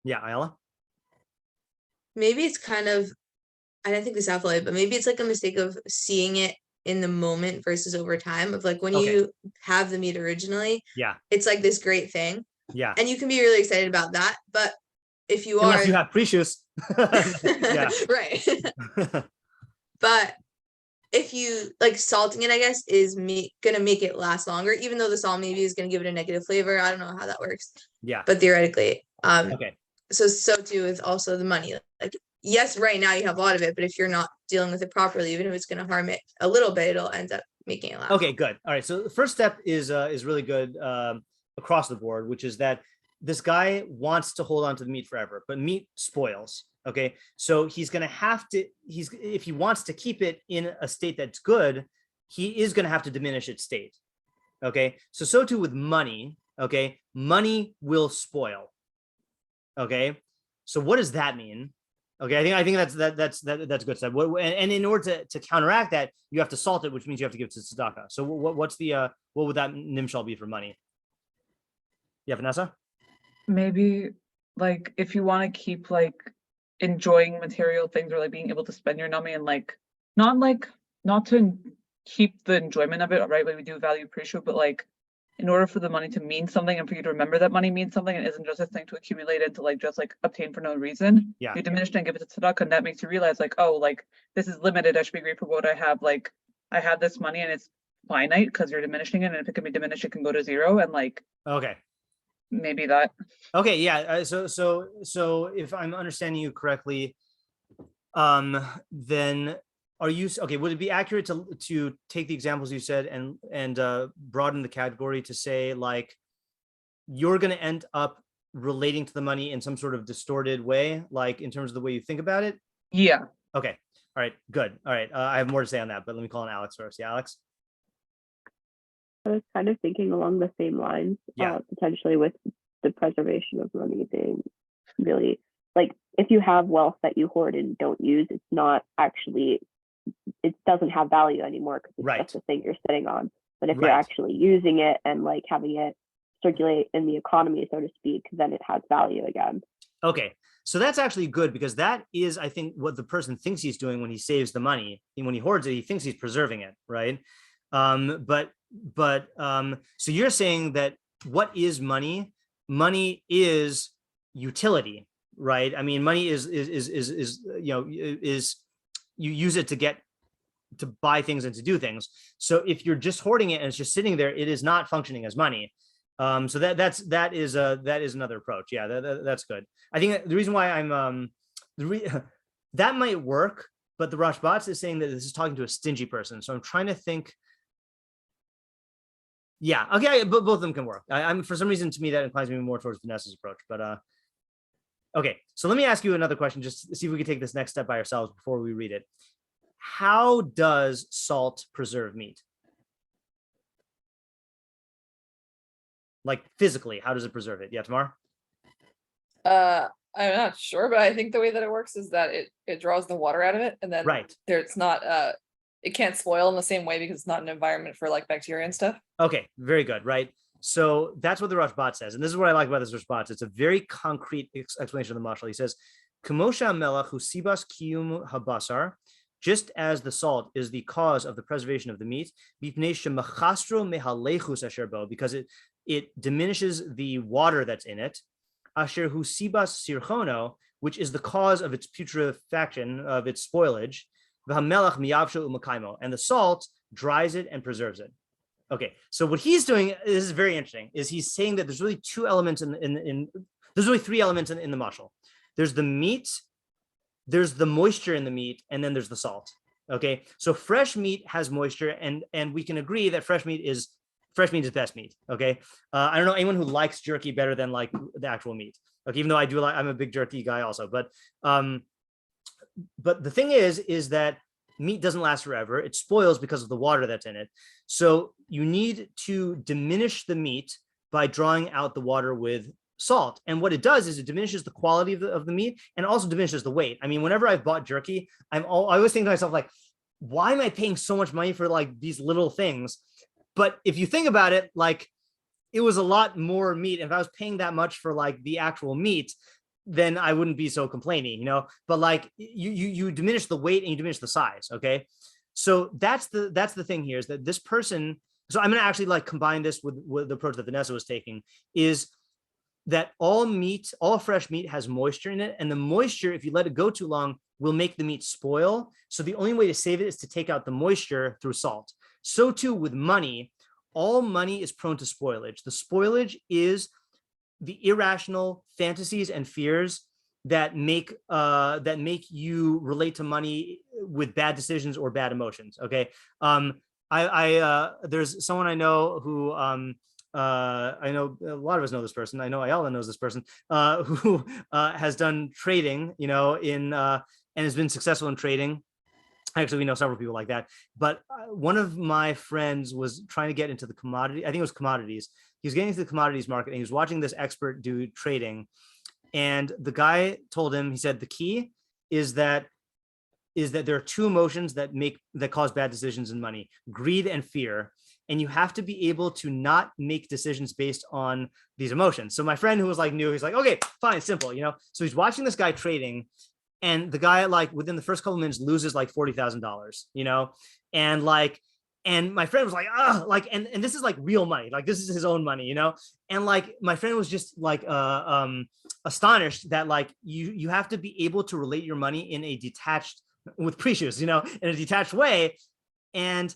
Speaker 1: Yeah, Ayala.
Speaker 6: Maybe it's kind of, I didn't think this out fully, but maybe it's like a mistake of seeing it in the moment versus over time of like when you have the meat originally, it's like this great thing.
Speaker 1: Yeah.
Speaker 6: And you can be really excited about that. But if you
Speaker 1: unless you have precious.
Speaker 6: right. But if you like salting it, I guess, is gonna make it last longer, even though the salt maybe is gonna give it a negative flavor. I don't know how that works.
Speaker 1: Yeah.
Speaker 6: But theoretically,
Speaker 1: okay.
Speaker 6: So too is also the money. Like, yes, right now you have a lot of it, but if you're not dealing with it properly, even if it's going to harm it a little bit, it'll end up making it last.
Speaker 1: Okay, good. All right. So the first step is really good across the board, which is that this guy wants to hold on to the meat forever, but meat spoils. Okay, so he's going to have to. If he wants to keep it in a state that's good, he is going to have to diminish its state. Okay, so too with money. Okay, money will spoil. Okay, so what does that mean? Okay, I think that's good stuff. And in order to counteract that, you have to salt it, which means you have to give it to tzedakah. So what would that nimshal be for money? Yeah, Vanessa?
Speaker 2: Maybe like if you want to keep like enjoying material things or like being able to spend your nami and like not to keep the enjoyment of it, right? Like we do value precious, but like in order for the money to mean something and for you to remember that money means something and isn't just a thing to accumulate and to like just like obtain for no reason.
Speaker 1: Yeah.
Speaker 2: You diminish it and give it to tzedakah, and that makes you realize like, oh, like this is limited. I should be grateful for what I have. Like I have this money and it's finite because you're diminishing it, and if it can be diminished, it can go to zero. And like
Speaker 1: okay.
Speaker 2: Maybe that.
Speaker 1: Okay, yeah. So if I'm understanding you correctly, then are you okay? Would it be accurate to take the examples you said and broaden the category to say like you're going to end up relating to the money in some sort of distorted way, like in terms of the way you think about it?
Speaker 2: Yeah.
Speaker 1: Okay. All right. Good. All right. I have more to say on that, but let me call on Alex first. Yeah, Alex.
Speaker 3: I was kind of thinking along the same lines, potentially with the preservation of money being really like if you have wealth that you hoard and don't use, it's not actually, it doesn't have value anymore because it's just a thing you're sitting on. But if you're actually using it and like having it circulate in the economy, so to speak, then it has value again.
Speaker 1: Okay. So that's actually good because that is, I think, what the person thinks he's doing when he saves the money. And when he hoards it, he thinks he's preserving it, right? So you're saying that what is money? Money is utility, right? I mean, money is you use it to buy things and to do things. So if you're just hoarding it and it's just sitting there, it is not functioning as money. So that is another approach. Yeah, that's good. I think the reason why I'm that might work, but the Rashbats is saying that this is talking to a stingy person. So I'm trying to think. Yeah, okay, but both of them can work. I'm for some reason to me that inclines me more towards Vanessa's approach. But okay, so let me ask you another question, just to see if we can take this next step by ourselves before we read it. How does salt preserve meat? Like physically, how does it preserve it? Yeah, Tamar?
Speaker 4: I'm not sure, but I think the way that it works is that it draws the water out of it, and then it's not it can't spoil in the same way because it's not an environment for like bacteria and stuff.
Speaker 1: Okay, very good, right? So that's what the Rashbat says, and this is what I like about this Rashbat. It's a very concrete explanation of the mashal. He says, "Kamosha melach hu sibas kiyum habasar." Just as the salt is the cause of the preservation of the meat, because it diminishes the water that's in it, asher hu sibas sirchono, which is the cause of its putrefaction, of its spoilage, and the salt dries it and preserves it. Okay, so what he's doing, this is very interesting, is he's saying that there's really two elements there's really three elements in the mashal. There's the meat, there's the moisture in the meat, and then there's the salt. Okay, so fresh meat has moisture, and we can agree that fresh meat is best meat. Okay, I don't know anyone who likes jerky better than like the actual meat. Okay, even though I'm a big jerky guy also, but the thing is that meat doesn't last forever. It spoils because of the water that's in it. So you need to diminish the meat by drawing out the water with salt. And what it does is it diminishes the quality of the meat and also diminishes the weight. I mean, whenever I've bought jerky, I always think to myself, like, why am I paying so much money for like these little things? But if you think about it, like, it was a lot more meat. If I was paying that much for like the actual meat, then I wouldn't be so complaining, you know. But like you diminish the weight and you diminish the size. Okay, so that's the thing here, is that this person. So I'm going to actually like combine this with the approach that Vanessa was taking, is that all fresh meat has moisture in it, and the moisture, if you let it go too long, will make the meat spoil. So the only way to save it is to take out the moisture through salt. So too with money. All money is prone to spoilage. The spoilage is the irrational fantasies and fears that make you relate to money with bad decisions or bad emotions. Okay, there's someone I know who I know a lot of us know this person. I know Ayala knows this person who has done trading, you know, and has been successful in trading. Actually, we know several people like that. But one of my friends was trying to get into the commodity. I think it was commodities. He was getting into the commodities market, and he was watching this expert do trading. And the guy told him, he said, the key is that there are two emotions that cause bad decisions in money: greed and fear. And you have to be able to not make decisions based on these emotions. So my friend who was like new, he's like, okay, fine, simple, you know. So he's watching this guy trading, and the guy, like, within the first couple of minutes loses like $40,000, you know. And my friend was like, and this is like real money, like this is his own money, you know. And like my friend was just like astonished that like you have to be able to relate your money in a detached, with preciousness, you know, in a detached way. And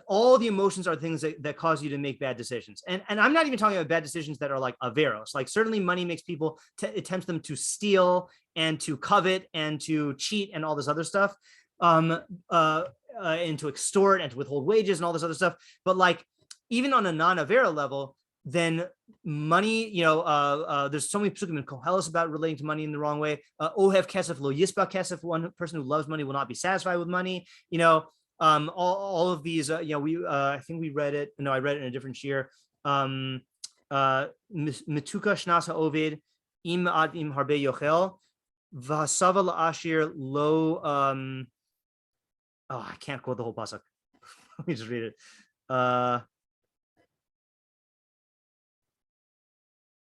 Speaker 1: all the emotions are things that cause you to make bad decisions. And I'm not even talking about bad decisions that are like averos. Like, certainly money makes people, it tempts them to steal and to covet and to cheat and all this other stuff, and to extort and to withhold wages and all this other stuff. But like, even on a non-avera level, then money, you know, there's so many psukim in Koheles about relating to money in the wrong way. Ohev kesef lo yispa kesef. One person who loves money will not be satisfied with money, you know. All of these, you know, I think we read it. No, I read it in a different shiur. Mituka shnasa ovid im ad im harbe yochel v'hasava la'ashir lo. I can't quote the whole pasuk. Let me just read it.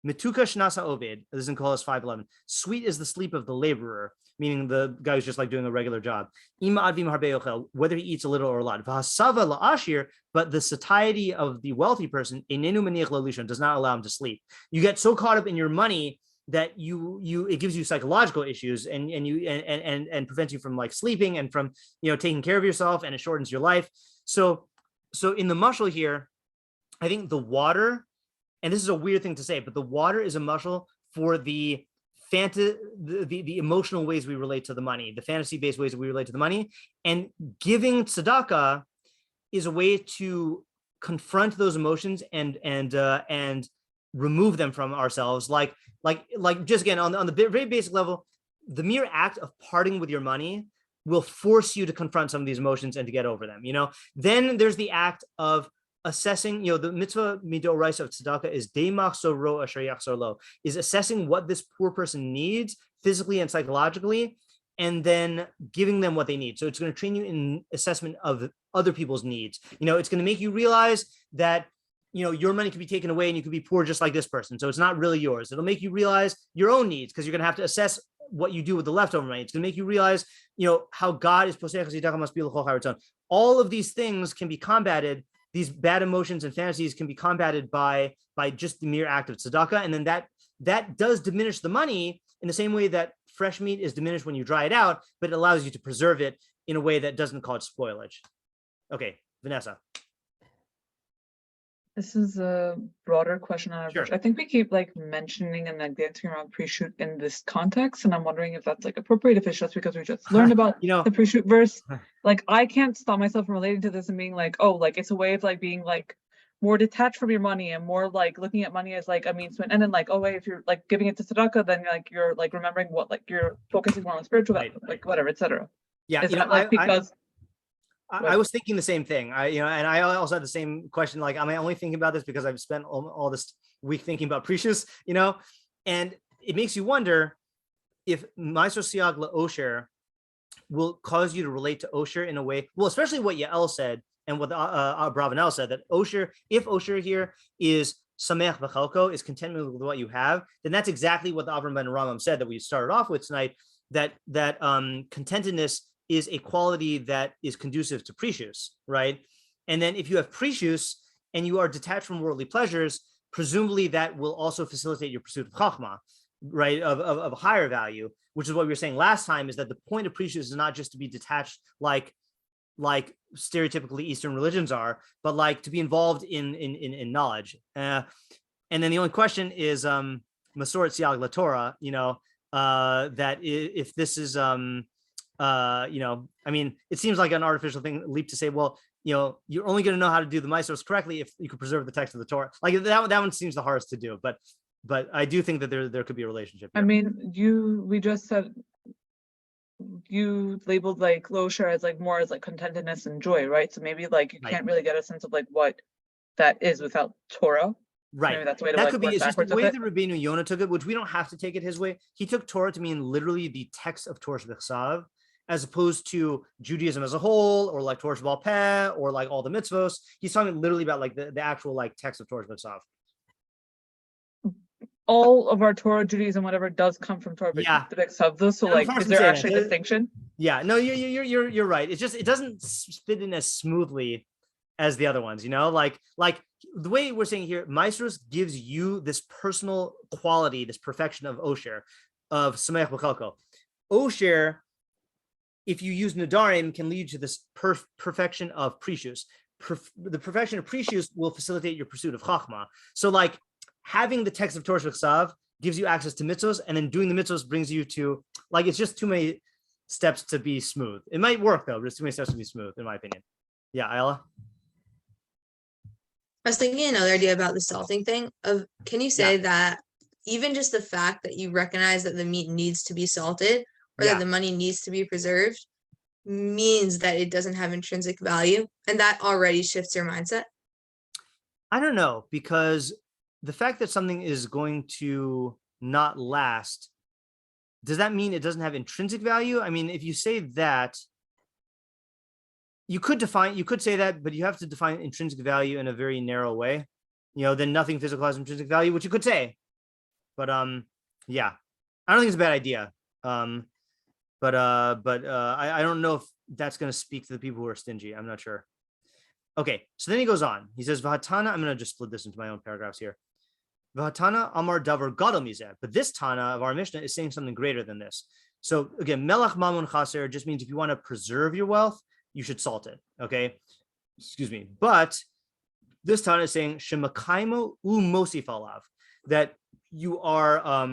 Speaker 1: Mituka shnasa ovid. This is in Koheles 5:11. Sweet is the sleep of the laborer, meaning the guy who's just like doing a regular job. Whether he eats a little or a lot. But the satiety of the wealthy person does not allow him to sleep. You get so caught up in your money that it gives you psychological issues and prevents you from like sleeping and from, you know, taking care of yourself, and it shortens your life. So in the mashal here, I think the water, and this is a weird thing to say, but the water is a mashal for the emotional ways we relate to the money, the fantasy-based ways that we relate to the money. And giving tzedakah is a way to confront those emotions and remove them from ourselves. Like just again, on the very basic level, the mere act of parting with your money will force you to confront some of these emotions and to get over them, you know. Then there's the act of assessing, you know, the mitzvah midoraisa of tzedakah is deimach soro asher yachzor lo, is assessing what this poor person needs physically and psychologically, and then giving them what they need. So it's going to train you in assessment of other people's needs. You know, it's going to make you realize that, you know, your money could be taken away and you could be poor just like this person. So it's not really yours. It'll make you realize your own needs, because you're going to have to assess what you do with the leftover money. It's going to make you realize, you know, how God is posech tzedakah must be l'chol haratzon. All of these things can be combated. These bad emotions and fantasies can be combated by just the mere act of tzedakah. And then that does diminish the money in the same way that fresh meat is diminished when you dry it out, but it allows you to preserve it in a way that doesn't cause spoilage. Okay, Vanessa.
Speaker 2: This is a broader question on our
Speaker 1: Sure.
Speaker 2: I think we keep like mentioning and like dancing around pre-shoot in this context, and I'm wondering if that's like appropriate, if it's just because we just learned about the pre-shoot verse. Like I can't stop myself from relating to this and being like, oh, like it's a way of like being like more detached from your money and more like looking at money as like a means to an end, and like, oh wait, if you're like giving it to tzedakah, then you're like remembering what like you're focusing more on spiritual value, like whatever, etc.
Speaker 1: Yeah,
Speaker 2: is that like because
Speaker 1: I was thinking the same thing. And I also had the same question. Like, am I only thinking about this because I've spent all this week thinking about precious, and it makes you wonder if Ma'aser Siag LaOsher will cause you to relate to Osher in a way. Well, especially what Yael said and what Abrabnel said, that Osher, if Osher here is Samech V'chalko, is contentment with what you have, then that's exactly what the Avraham and Ramam said that we started off with tonight. That contentedness is a quality that is conducive to precious, right? And then if you have precious and you are detached from worldly pleasures, presumably that will also facilitate your pursuit of chachma, right? Of higher value, which is what we were saying last time, is that the point of precious is not just to be detached like stereotypically Eastern religions are, but like to be involved in knowledge. And then the only question is Masoret Siag LaTorah, that if this is I mean, it seems like an artificial leap to say, well, you're only going to know how to do the Ma'asos correctly if you could preserve the text of the Torah. Like that one seems the hardest to do, but I do think that there could be a relationship here.
Speaker 2: I mean, we just said you labeled like Losher as like more as like contentedness and joy, right? So maybe like you can't really get a sense of like what that is without Torah.
Speaker 1: Right.
Speaker 2: Maybe that's the way to
Speaker 1: that
Speaker 2: like
Speaker 1: could be. It's just the way
Speaker 2: that
Speaker 1: Rבינו Yona took it, which we don't have to take it his way. He took Torah to mean literally the text of Torah Shebechsav, as opposed to Judaism as a whole, or like Torah Sheba'al Peh, or like all the mitzvos. He's talking literally about like the actual like text of Torah Shebechsav.
Speaker 2: All of our Torah, Judaism, whatever, does come from Torah Shebechsav. So like, is there actually a distinction?
Speaker 1: Yeah, no, you're right. It's just it doesn't fit in as smoothly as the other ones, like the way we're saying here, Maestros gives you this personal quality, this perfection of Osher, of Sameach B'chalko. Osher, if you use Nadarim, can lead to this perfection of Precious. The perfection of Precious will facilitate your pursuit of Chachma. So like having the text of Torah Shebechsav gives you access to mitzvos, and then doing the mitzvos brings you to, like, it's just too many steps to be smooth. It might work though, but it's too many steps to be smooth, in my opinion. Yeah, Ayala?
Speaker 6: I was thinking another idea about the salting thing of, can you say that even just the fact that you recognize that the meat needs to be salted or that the money needs to be preserved means that it doesn't have intrinsic value, and that already shifts your mindset?
Speaker 1: I don't know, because the fact that something is going to not last, does that mean it doesn't have intrinsic value? I mean, if you say that, you could say that, but you have to define intrinsic value in a very narrow way. Then nothing physical has intrinsic value, which you could say. But yeah, I don't think it's a bad idea. I don't know if that's going to speak to the people who are stingy. I'm not sure. Okay, so then he goes on. He says, Vahatana, I'm going to just split this into my own paragraphs here. Vahatana Amar Davar Gadol Mizeh. But this Tana of our Mishnah is saying something greater than this. So again, Melach Mamun Chaser just means if you want to preserve your wealth, you should salt it. Okay, excuse me. But this Tana is saying Shemakaimo U Mosif Alav, that you are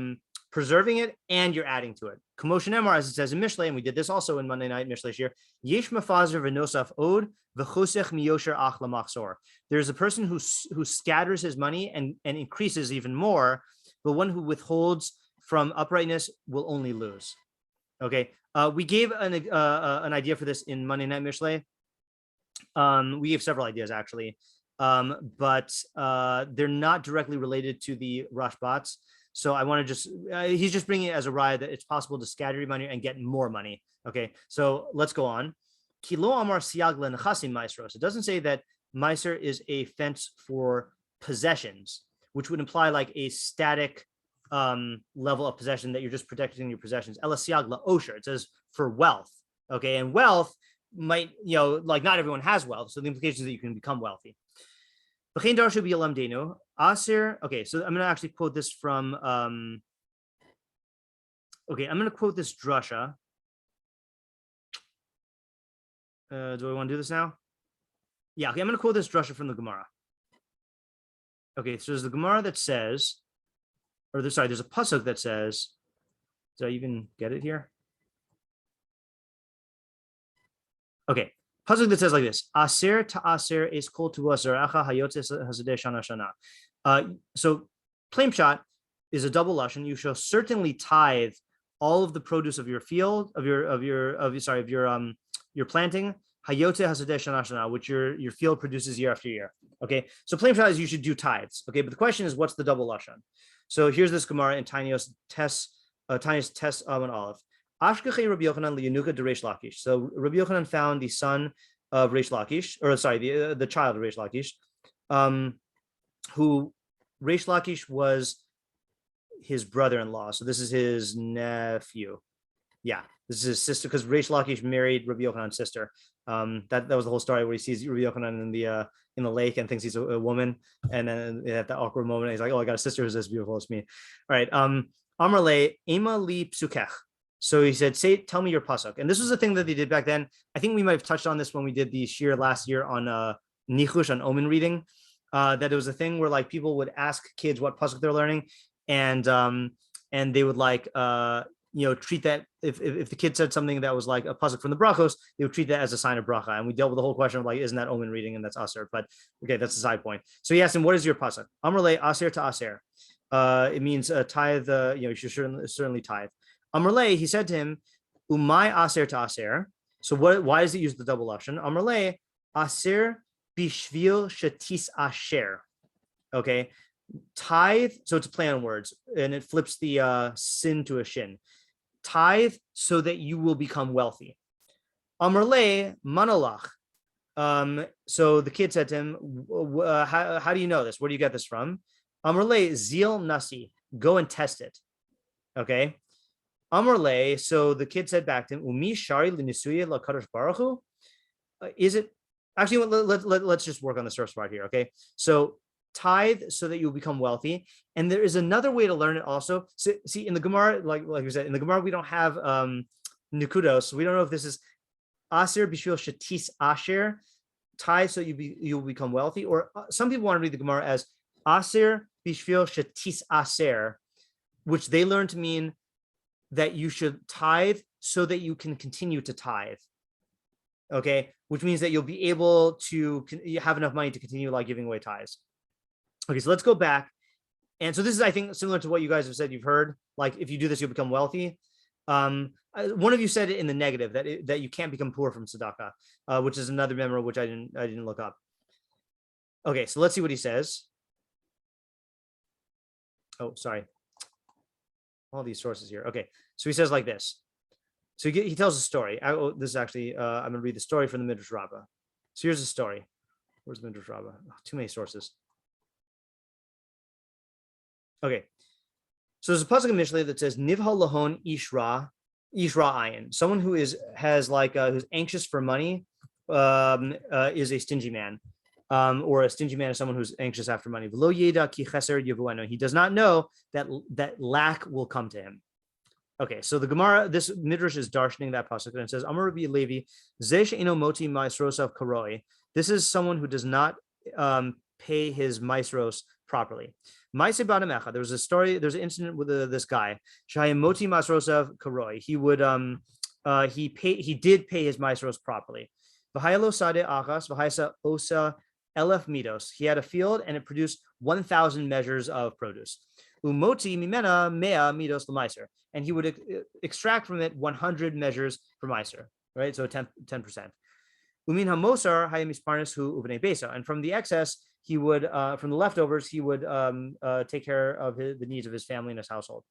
Speaker 1: preserving it and you're adding to it. Commotion Emar, as it says in Mishlei, and we did this also in Monday night Mishlei here. Yesh Mafazer v'nosaf od v'chosech miyosher ach lamachzor. There's a person who scatters his money and increases even more, but one who withholds from uprightness will only lose. Okay, we gave an idea for this in Monday night Mishlei. We gave several ideas actually, but they're not directly related to the Rashbats. So I want to he's just bringing it as a ride that it's possible to scatter your money and get more money. Okay, so let's go on. Kilo amar siagla nechasim maestros. It doesn't say that meiser is a fence for possessions, which would imply like a static level of possession that you're just protecting your possessions. Ela siagla osher. It says for wealth. Okay, and wealth might, like not everyone has wealth. So the implication is that you can become wealthy. Okay, so I'm going to actually quote this from, I'm going to quote this drasha. Do I want to do this now? Yeah, okay, I'm going to quote this drasha from the Gemara. Okay, so there's the Gemara that says, there's a pasuk that says, did I even get it here? Okay, pasuk that says like this: Aser ta'aser is kol tu'aseracha hayotze hazedeh shana shana. So plain shot is a double lashon. You shall certainly tithe all of the produce of your field, of your planting. Hayotze hazedeh shana shana, which your field produces year after year. Okay, so plain shot is you should do tithes. Okay, but the question is, what's the double lashon? So here's this Gemara in Tithes Amud Aleph. Ashkechei Rabbi Yochanan liYenuka de Reish Lakish. So Rabbi Yochanan found the son of Reish Lakish, or sorry, the child of Reish Lakish, who Reish Lakish was his brother-in-law. So this is his nephew. Yeah, this is his sister, because Reish Lakish married Rabbi Yochanan's sister. That was the whole story where he sees Rabbi Yochanan in the lake and thinks he's a woman, and then at that awkward moment he's like, "Oh, I got a sister who's as beautiful as me." All right, Amar le ema li psukech. So he said, tell me your pasuk. And this was the thing that they did back then. I think we might have touched on this when we did the shiur last year on nichush, on omen reading. That it was a thing where like people would ask kids what pasuk they're learning, and they would like treat that if the kid said something that was like a pasuk from the brachos, they would treat that as a sign of bracha. And we dealt with the whole question of like, isn't that omen reading? And that's aser. But okay, that's a side point. So he asked him, what is your pasuk? Amar le aser to aser. It means tithe. You should certainly tithe. Amrle, he said to him, "Umay aser to aser." So why does it use the double lashon? Amrle aser bishvil shatis asher. Okay, tithe. So it's a play on words, and it flips the sin to a shin. Tithe so that you will become wealthy. Amrle manolach. So the kid said to him, "How do you know this? Where do you get this from?" Amrle zil nasi. Go and test it. Okay. Amrle, so the kid said back to him, Umi shari linisuye la kadosh baruch hu? Is it actually? Let's just work on the first part here. Okay, so tithe so that you'll become wealthy, and there is another way to learn it also. So, see, in the Gemara, like we said, in the Gemara we don't have nikudos, so we don't know if this is aser bishvil shatis asher, tithe so you'll become wealthy, or some people want to read the Gemara as aser bishvil shatis aser, which they learn to mean that you should tithe so that you can continue to tithe. Okay, which means that you'll be able to have enough money to continue like giving away tithes. Okay, so let's go back. And so this is, I think, similar to what you guys have said. You've heard, like, if you do this, you'll become wealthy. One of you said it in the negative, that you can't become poor from tzedakah, which is another member which I didn't look up. Okay, so let's see what he says. Oh, sorry. All these sources here. Okay, so he says like this. So he tells a story. This is actually, I'm going to read the story from the Midrash Rabbah. So here's the story. Where's the Midrash Rabbah? Oh, too many sources. Okay, so there's a pasuk in Mishlei that says Nivha lahon ishra ayin. Someone who is who's anxious for money is a stingy man. Or a stingy man is someone who's anxious after money. He does not know that lack will come to him. Okay, so the Gemara, this Midrash is darshaning that pasuk, and it says, Amar Rabbi Levi, Zesh eno moti maisrosav karoi. This is someone who does not pay his maisros properly. There's an incident with this guy. Shayim moti maisrosav karoi. He would he did pay his maisros properly. V'hayalo sade achas v'haysa osa elef midos. He had a field and it produced 1,000 measures of produce. Umoti mimena mea midos l'maiser, and he would extract from it 100 measures for maiser, right? So 10%. Umin hamosar hayemisparnis hu uvnei besa, and from the excess, he would from the leftovers, he would take care of the needs of his family and his household.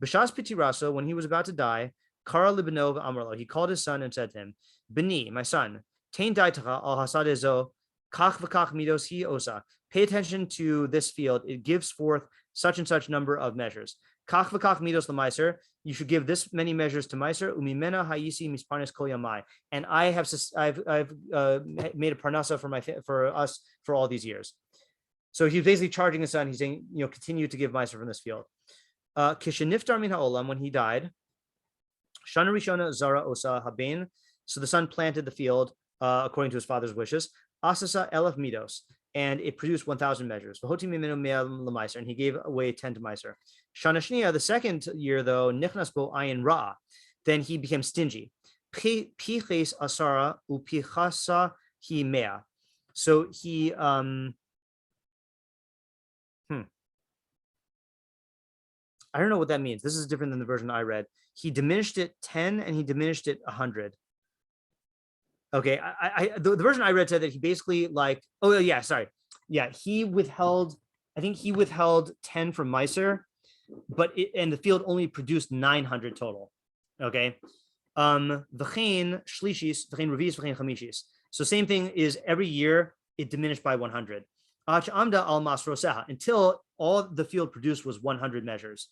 Speaker 1: B'shas pitiraso, when he was about to die, kara libnov amarlo, he called his son and said to him, Beni, my son, tain daitacha al hasadezo kach v'kach midos hi osa. Pay attention to this field; it gives forth such and such number of measures. Kach v'kach midos l'maiser. You should give this many measures to maiser. Umimena hayisi misparnes kol yamai. And I've made a parnasa for us for all these years. So he's basically charging his son. He's saying, continue to give maiser from this field. Kisheniftar min ha'olam, when he died, shana rishona zara osa haben. So the son planted the field according to his father's wishes. Asasa elef midos. and it produced 1,000 measures. And he gave away 10 to Meiser. Shana Shniya, the second year though, nichnas bo ayin ra, then he became stingy. Piches asara upichasa hi mea. So he I don't know what that means. This is different than the version I read. He diminished it 10 and he diminished it 100. Okay, the version I read said that he basically like, oh yeah, sorry. Yeah, he withheld, I think he withheld 10 from Meiser, but and the field only produced 900 total. Okay. V'chein shlishis, v'chein revis, v'chein chamishis. So same thing is every year it diminished by 100. Amda al masroseha, until all the field produced was 100 measures.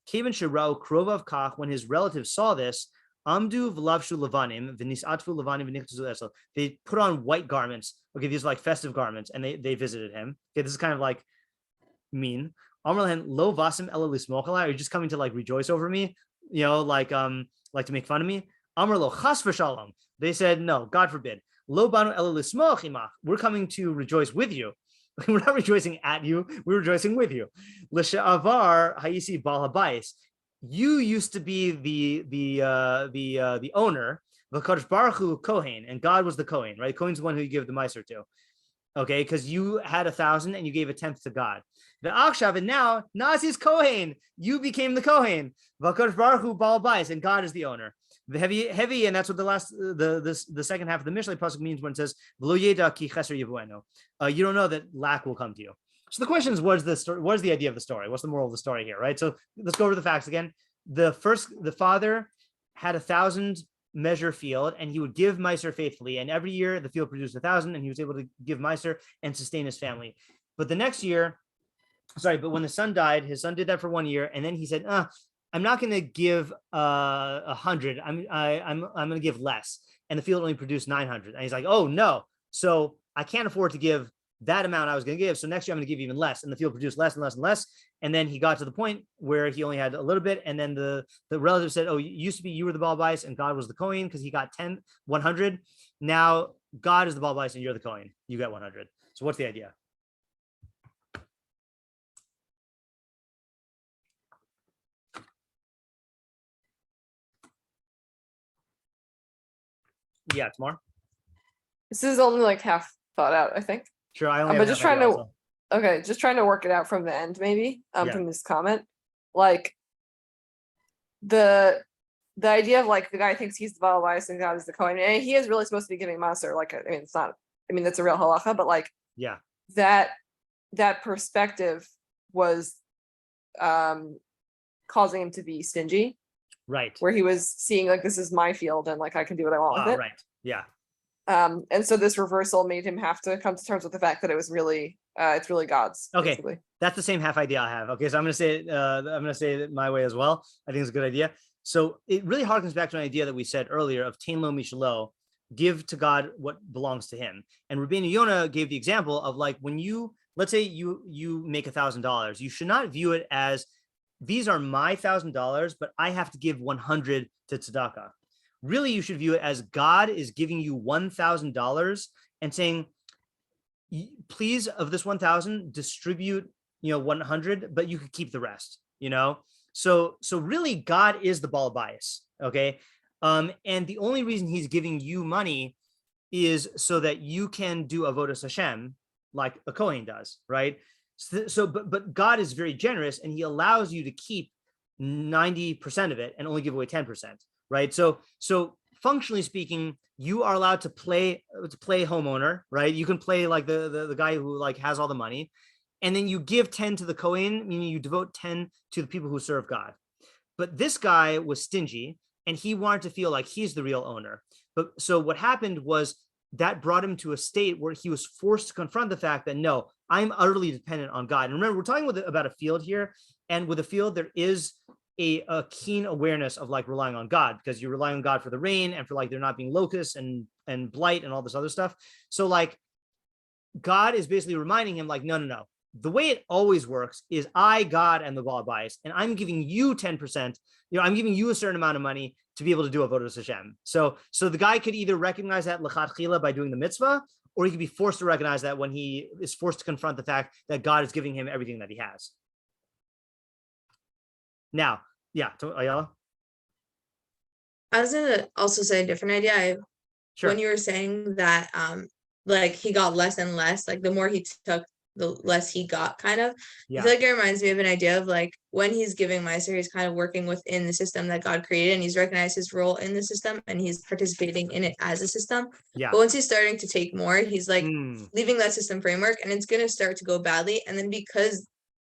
Speaker 1: Kevin Shirau Krovav Kach, when his relatives saw this, Amdu v'lavshu levanim v'nisatfu levanim v'nichtazu esel. They put on white garments. Okay, these are like festive garments, and they visited him. Okay, this is kind of like mean. Amrlahen lo vasim ela lismochalai. Are you just coming to like rejoice over me? You know, like to make fun of me. Amrlo chas v'shalom. They said no, God forbid. Lo banu ela lismochimach. We're coming to rejoice with you. We're not rejoicing at you. We're rejoicing with you. L'sha'avar hayisi bal habayis. You used to be the owner. V'kadosh baruch hu kohen, and God was the kohen, right? Kohen's the one who you give the meiser to. Okay, because you had 1,000 and you gave 1/10 to God. The akshav, and now Nazi's kohen. You became the kohen. V'kadosh baruch hu bal habayis, and God is the owner. The heavy, and that's what the second half of the mishnah pasuk means when it says v'lo yeda ki cheser yivuenu. You don't know that lack will come to you. So the question is, what is the story? What is the idea of the story? What's the moral of the story here, right? So let's go over the facts again. The father had 1,000 measure field, and he would give meiser faithfully, and every year the field produced 1,000, and he was able to give meiser and sustain his family. But the next year, but when the son died, his son did that for 1 year, and then he said, I'm not going to give 100. I'm going to give less, and the field only produced 900. And he's like, oh no, so I can't afford to give that amount I was going to give. So next year I'm going to give even less, and the field produced less and less and less. And then he got to the point where he only had a little bit, and then the relative said, oh, used to be you were the Baal Bais and God was the Kohen because he got 100. Now God is the Baal Bais and you're the Kohen. You got 100. So what's the idea? Yeah, tomorrow.
Speaker 4: This is only like half thought out, I think.
Speaker 1: Sure, I only.
Speaker 4: But just trying to work it out from the end, maybe. From this comment, like the idea of like the guy thinks he's the Baal Bais and God is the Kohen, and he is really supposed to be giving maser. Like, I mean, it's not. I mean, that's a real halacha, but like,
Speaker 1: yeah,
Speaker 4: that perspective was causing him to be stingy.
Speaker 1: Right.
Speaker 4: Where he was seeing like, this is my field and like I can do what I want with it.
Speaker 1: Right. Yeah.
Speaker 4: And so this reversal made him have to come to terms with the fact that it was really it's really God's.
Speaker 1: Okay.
Speaker 4: Basically.
Speaker 1: That's the same half idea I have. Okay, so I'm gonna say it my way as well. I think it's a good idea. So it really harkens back to an idea that we said earlier of Tain Lo Mishalo, give to God what belongs to him. And Rבינו Yona gave the example of like when let's say you make $1,000, you should not view it as these are my $1,000, but I have to give 100 to tzedakah. Really, you should view it as God is giving you $1,000 and saying, please, of this 1,000, distribute, 100, but you could keep the rest, So really, God is the Baal Bais, okay? And the only reason he's giving you money is so that you can do avodas Hashem like a Kohen does, right? But God is very generous, and he allows you to keep 90% of it and only give away 10%, right? So functionally speaking, you are allowed to play homeowner, right? You can play like the guy who like has all the money, and then you give 10 to the Kohen, meaning you devote 10 to the people who serve God. But this guy was stingy, and he wanted to feel like he's the real owner. But so what happened was that brought him to a state where he was forced to confront the fact that no, I'm utterly dependent on God. And remember, we're talking about a field here, and with a field, there is a keen awareness of like relying on God, because you're relying on God for the rain and for like there not being locusts and blight and all this other stuff. So like God is basically reminding him like, no. The way it always works is I, God, and the Baal Bais, and I'm giving you 10%. I'm giving you a certain amount of money to be able to do avodas Hashem. So the guy could either recognize that lechatchila by doing the mitzvah, or he can be forced to recognize that when he is forced to confront the fact that God is giving him everything that he has. Now, yeah, Ayala?
Speaker 6: I was gonna also say a different idea.
Speaker 1: Sure.
Speaker 6: When you were saying that like he got less and less, like the more he took, the less he got, kind of.
Speaker 1: Yeah.
Speaker 6: I feel like it reminds me of an idea of like when he's giving Meiser, he's kind of working within the system that God created, and he's recognized his role in the system and he's participating in it as a system.
Speaker 1: Yeah.
Speaker 6: But once he's starting to take more, he's like leaving that system framework, and it's gonna start to go badly. And then because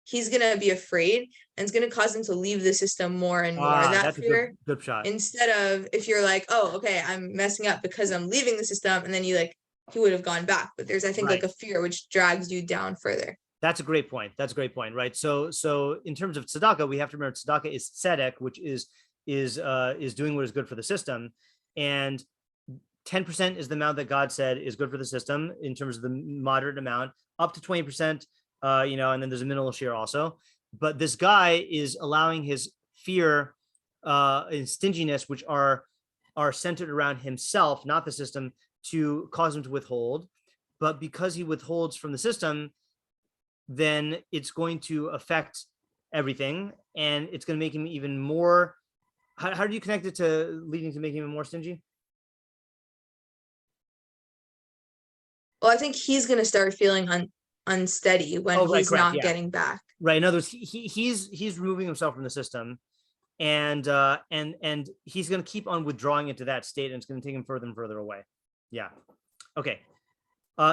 Speaker 6: he's gonna be afraid, and it's gonna cause him to leave the system more and more. That fear.
Speaker 1: Good shot.
Speaker 6: Instead of, if you're like, oh, okay, I'm messing up because I'm leaving the system, and then you like, he would have gone back. But there's, I think, like a fear which drags you down further.
Speaker 1: That's a great point. That's a great point, right? So in terms of tzedakah, we have to remember tzedakah is tzedek, which is doing what is good for the system, and 10% is the amount that God said is good for the system in terms of the moderate amount, up to 20%, and then there's a minimal shiur also. But this guy is allowing his fear and stinginess, which are centered around himself, not the system, to cause him to withhold. But because he withholds from the system, then it's going to affect everything, and it's going to make him even more. How do you connect it to leading to making him more stingy?
Speaker 6: Well, I think he's going to start feeling unsteady when he's not getting back.
Speaker 1: Right. In other words, he's removing himself from the system, and he's going to keep on withdrawing into that state, and it's going to take him further and further away. Yeah. Okay.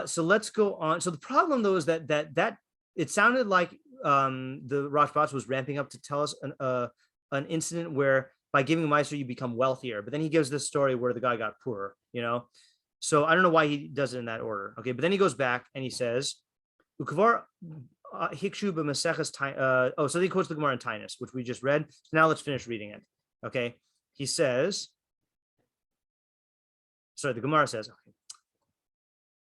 Speaker 1: So let's go on. So the problem though is that it sounded like the Rashbats was ramping up to tell us an incident where by giving Meiser you become wealthier, but then he gives this story where the guy got poorer. So I don't know why he does it in that order. Okay, but then he goes back and he says, "Ukvar hikshu b'maseches." So he quotes the Gemara in Tithes, which we just read. So now let's finish reading it. Okay, he says. Sorry, the Gemara says. Okay,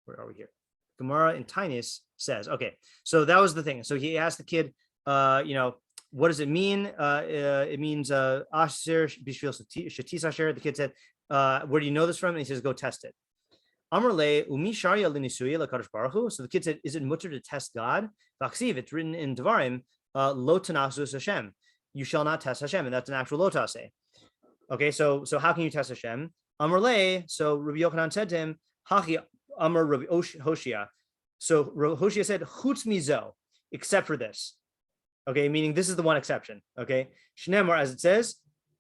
Speaker 1: where are we here? Gemara in Tithes says. Okay, so that was the thing. So he asked the kid, what does it mean? It means asher bishvil shatis asher. The kid said, where do you know this from? And he says, go test it. Amar le umi sharia l'nisuya l'kadosh baruch hu. So the kid said, is it mutter to test God? Vaksiv, it's written in Dvarim, lo tanasus Hashem. You shall not test Hashem, and that's an actual lo taseh. Okay, so how can you test Hashem? Amar le, so Rabbi Yochanan said to him, Hachi Amar Rabbi Hoshia. So Hoshia said, Chutz mizo, except for this. Okay, meaning this is the one exception. Okay, Shnemar, as it says,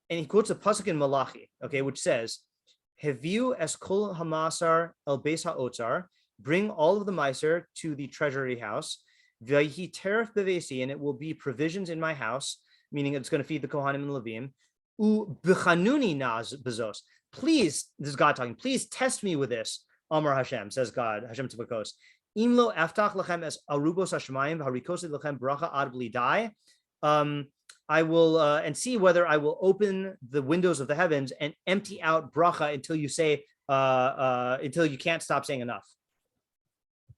Speaker 1: and he quotes a pasuk in Melachi, okay, which says, Heviu es kol hamasar el beis ha'otzar, bring all of the meiser to the treasury house, v'yihi teref bevesi, and it will be provisions in my house, meaning it's going to feed the Kohanim and Levim, u b'chanuni naz bezos. Please, this is God talking, please test me with this, Amar Hashem, says God, Hashem Tzvakos. Imlo aftach lechem es arubos hashmayim v'harikosid lechem bracha ad blidai. I will and see whether I will open the windows of the heavens and empty out bracha until you say until you can't stop saying enough.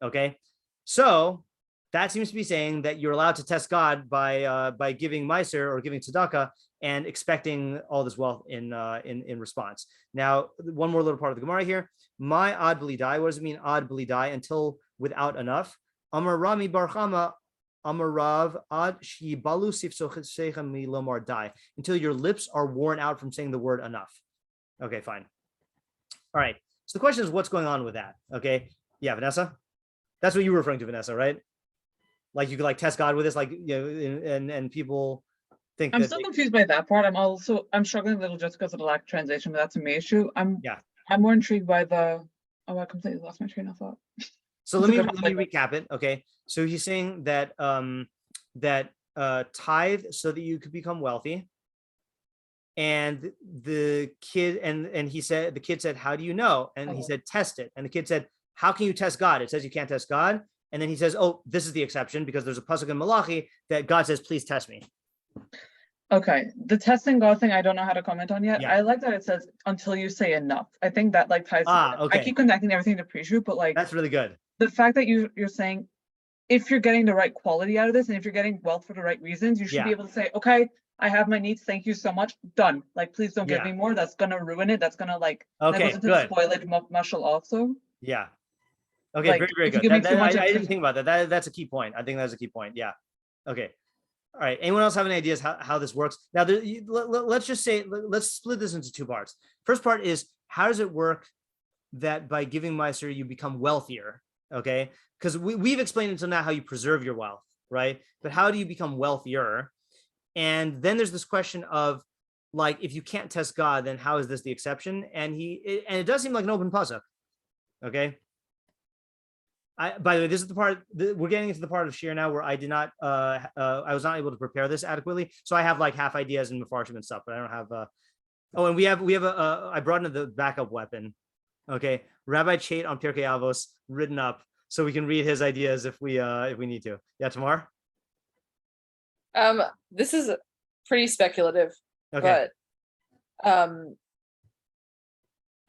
Speaker 1: Okay, so that seems to be saying that you're allowed to test God by giving meiser or giving tzedakah and expecting all this wealth in response. Now, one more little part of the Gemara here. My ad blidai. What does it mean ad blidai? Until without enough. Amar Rami bar Chama. Amarav ad shibalu sifsochesechem milomar dai, until your lips are worn out from saying the word enough. Okay, fine. All right. So the question is, what's going on with that? Okay. Yeah, Vanessa. That's what you were referring to, Vanessa, right? Like you could like test God with this, like and people think.
Speaker 2: I'm still confused by that part. I'm struggling a little just because of the lack of translation, but that's a me issue. I'm more intrigued by the. Oh, I completely lost my train of thought.
Speaker 1: So let me recap it. Okay. So he's saying that tithe so that you could become wealthy. And the kid and he said, the kid said, how do you know? And he said, test it. And the kid said, how can you test God? It says you can't test God. And then he says, oh, this is the exception because there's a pasuk in Melachi that God says, please test me.
Speaker 2: Okay, the testing God thing, I don't know how to comment on yet. Yeah. I like that it says until you say enough. I think that like ties.
Speaker 1: Okay.
Speaker 2: I keep connecting everything to Pariשות, but like
Speaker 1: that's really good.
Speaker 2: The fact that you're saying if you're getting the right quality out of this and if you're getting wealth for the right reasons, you should be able to say, okay, I have my needs. Thank you so much. Done. Like, please don't give me more. That's gonna ruin it. That's gonna like
Speaker 1: that goes into
Speaker 2: the spoilage muscle also.
Speaker 1: Yeah. Okay,
Speaker 2: like,
Speaker 1: very, very
Speaker 2: if you
Speaker 1: good.
Speaker 2: give me too much
Speaker 1: I didn't
Speaker 2: attention-
Speaker 1: think about that. That's a key point. I think that's a key point. Yeah. Okay. All right. Anyone else have any ideas how this works? Now, let's just say, let's split this into two parts. First part is, how does it work that by giving Meiser, you become wealthier? Okay. Because we've explained until now how you preserve your wealth, right? But how do you become wealthier? And then there's this question of, like, if you can't test God, then how is this the exception? And it does seem like an open pasuk. Okay. By the way, this is the part we're getting into the part of shiur now where I did not, I was not able to prepare this adequately. So I have like half ideas and meforshim and stuff, but I don't have. Oh, and we have I brought in the backup weapon. Okay, Rabbi Chait on Pirkei Avos written up, so we can read his ideas if we need to. Yeah, Tamar.
Speaker 4: This is pretty speculative,
Speaker 1: Okay.
Speaker 4: but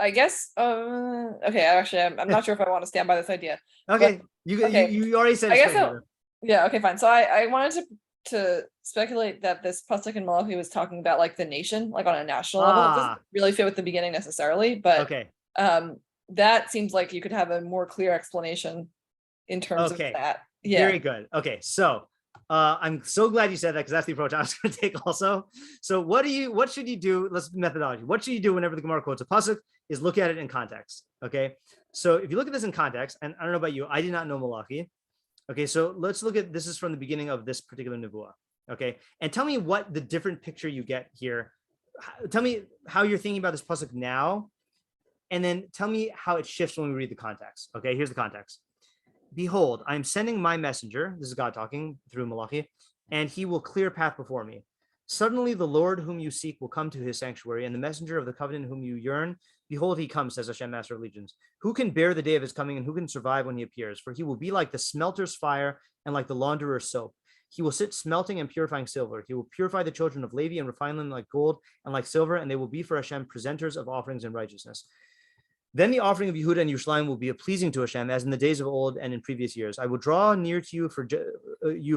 Speaker 4: I guess okay, actually I'm not sure if I want to stand by this idea.
Speaker 1: Okay,
Speaker 4: but,
Speaker 1: you already said
Speaker 4: I guess
Speaker 1: speculative.
Speaker 4: yeah, okay, fine. So I wanted to speculate that this pasuk in Melachi was talking about like the nation, like on a national level. It doesn't really fit with the beginning necessarily, but
Speaker 1: Okay.
Speaker 4: That seems like you could have a more clear explanation in terms of that. Yeah.
Speaker 1: Very good. Okay, so I'm so glad you said that, because that's the approach I was going to take also. So what should you do? Let's methodology. What should you do whenever the Gemara quotes a pasuk? Is look at it in context. Okay, so if you look at this in context, and I don't know about you, I did not know Melachi. Okay, so let's look at this is from the beginning of this particular nevuah. Okay, and tell me what the different picture you get here. Tell me how you're thinking about this pasuk now, and then tell me how it shifts when we read the context. Okay, here's the context. Behold, I am sending my messenger. This is God talking through Melachi, and he will clear path before me. Suddenly the Lord whom you seek will come to his sanctuary, and the messenger of the covenant whom you yearn, behold, he comes, says Hashem, Master of Legions. Who can bear the day of his coming, and who can survive when he appears? For he will be like the smelter's fire and like the launderer's soap. He will sit smelting and purifying silver. He will purify the children of Levi and refine them like gold and like silver, and they will be for Hashem presenters of offerings in righteousness. Then the offering of Yehuda and Yerushalayim will be pleasing to Hashem, as in the days of old and in previous years. I will draw near to you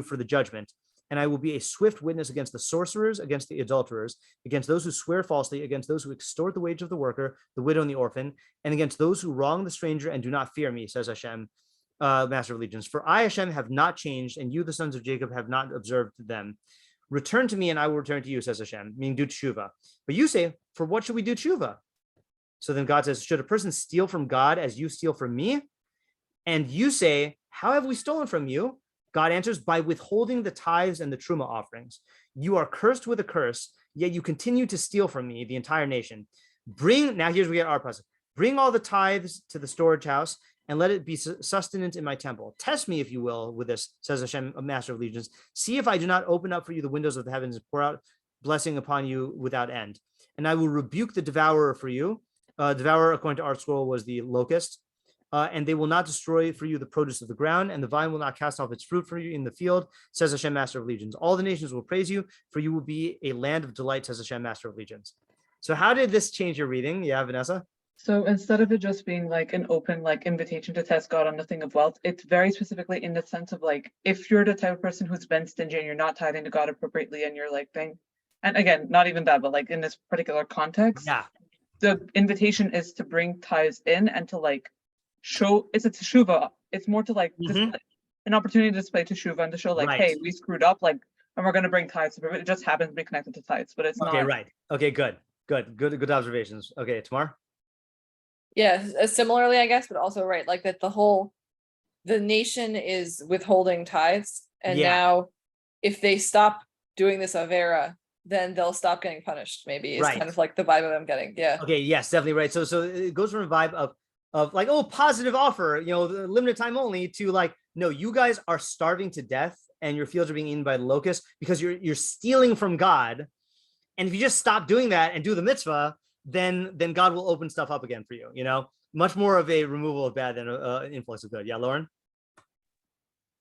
Speaker 1: for the judgment, and I will be a swift witness against the sorcerers, against the adulterers, against those who swear falsely, against those who extort the wage of the worker, the widow and the orphan, and against those who wrong the stranger and do not fear me, says Hashem, Master of Legions. For I, Hashem, have not changed, and you, the sons of Jacob, have not observed them. Return to me, and I will return to you, says Hashem, meaning do tshuva. But you say, for what should we do tshuva? So then God says, should a person steal from God as you steal from me? And you say, how have we stolen from you? God answers, by withholding the tithes and the truma offerings. You are cursed with a curse, yet you continue to steal from me, the entire nation. Now here's where we get our puzzle. Bring all the tithes to the storage house, and let it be sustenance in my temple. Test me, if you will, with this, says Hashem, Master of Legions. See if I do not open up for you the windows of the heavens and pour out blessing upon you without end. And I will rebuke the devourer for you. Devourer, according to our scroll, was the locust. And they will not destroy for you the produce of the ground, and the vine will not cast off its fruit for you in the field, says Hashem, Master of Legions. All the nations will praise you, for you will be a land of delight, says Hashem, Master of Legions. So how did this change your reading? Yeah, Vanessa?
Speaker 2: So instead of it just being like an open like invitation to test God on the thing of wealth, it's very specifically in the sense of like, if you're the type of person who's been stingy and you're not tithing to God appropriately and you're like thing, and again, not even that, but like in this particular context,
Speaker 1: yeah,
Speaker 2: the invitation is to bring tithes in and to like show it's a teshuva. It's more to like display, an opportunity to display teshuva and to show like, hey, we screwed up, like, and we're gonna bring tithes. It just happens to be connected to tithes, but it's not.
Speaker 1: Okay, right. Okay, good observations. Okay, Tamar?
Speaker 4: Yeah, similarly, I guess, but also right, like that the nation is withholding tithes, and now if they stop doing this avera, then they'll stop getting punished, maybe is kind of like the vibe I'm getting. Yeah.
Speaker 1: Okay, yes, definitely right. So it goes from a vibe of like, oh, positive offer, limited time only, to like, no, you guys are starving to death and your fields are being eaten by locusts because you're stealing from God. And if you just stop doing that and do the mitzvah, then God will open stuff up again for you, much more of a removal of bad than an influx of good. Yeah, Lauren?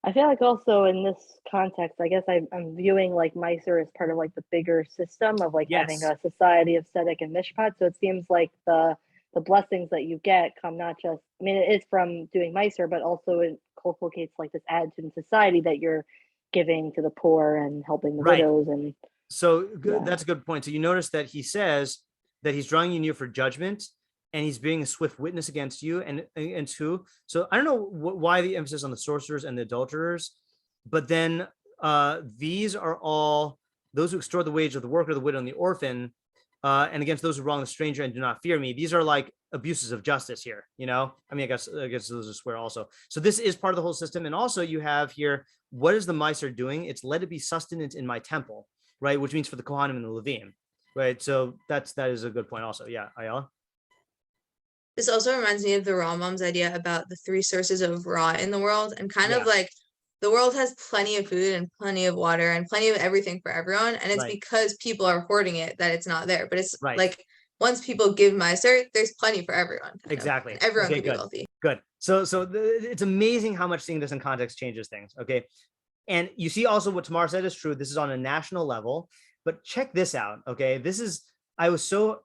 Speaker 3: I feel like also in this context, I guess I'm viewing like Meiser as part of like the bigger system of like having a society of tzedek and mishpat. So it seems like the blessings that you get come not just, I mean, it is from doing Meiser, but also it cultivates like this attitude in society that you're giving to the poor and helping the widows. And
Speaker 1: so that's a good point. So you notice that he says that he's drawing you near for judgment, and he's being a swift witness against you and who. So I don't know why the emphasis on the sorcerers and the adulterers, but then these are all those who extort the wage of the worker, the widow, and the orphan, and against those who wrong the stranger and do not fear me. These are like abuses of justice here, I mean, I guess those are swear also. So this is part of the whole system. And also you have here, what is the Meiser doing? It's let it be sustenance in my temple, right? Which means for the Kohanim and the Levim, right? So that is a good point also. Yeah, Ayala?
Speaker 6: This also reminds me of the Rambam's idea about the 3 sources of Ra in the world, and kind of like the world has plenty of food and plenty of water and plenty of everything for everyone. And it's because people are hoarding it that it's not there. But it's like once people give Meiser, there's plenty for everyone.
Speaker 1: Exactly.
Speaker 6: And everyone can be wealthy.
Speaker 1: Good. So it's amazing how much seeing this in context changes things. Okay. And you see also what Tamar said is true. This is on a national level, but check this out. Okay. I was so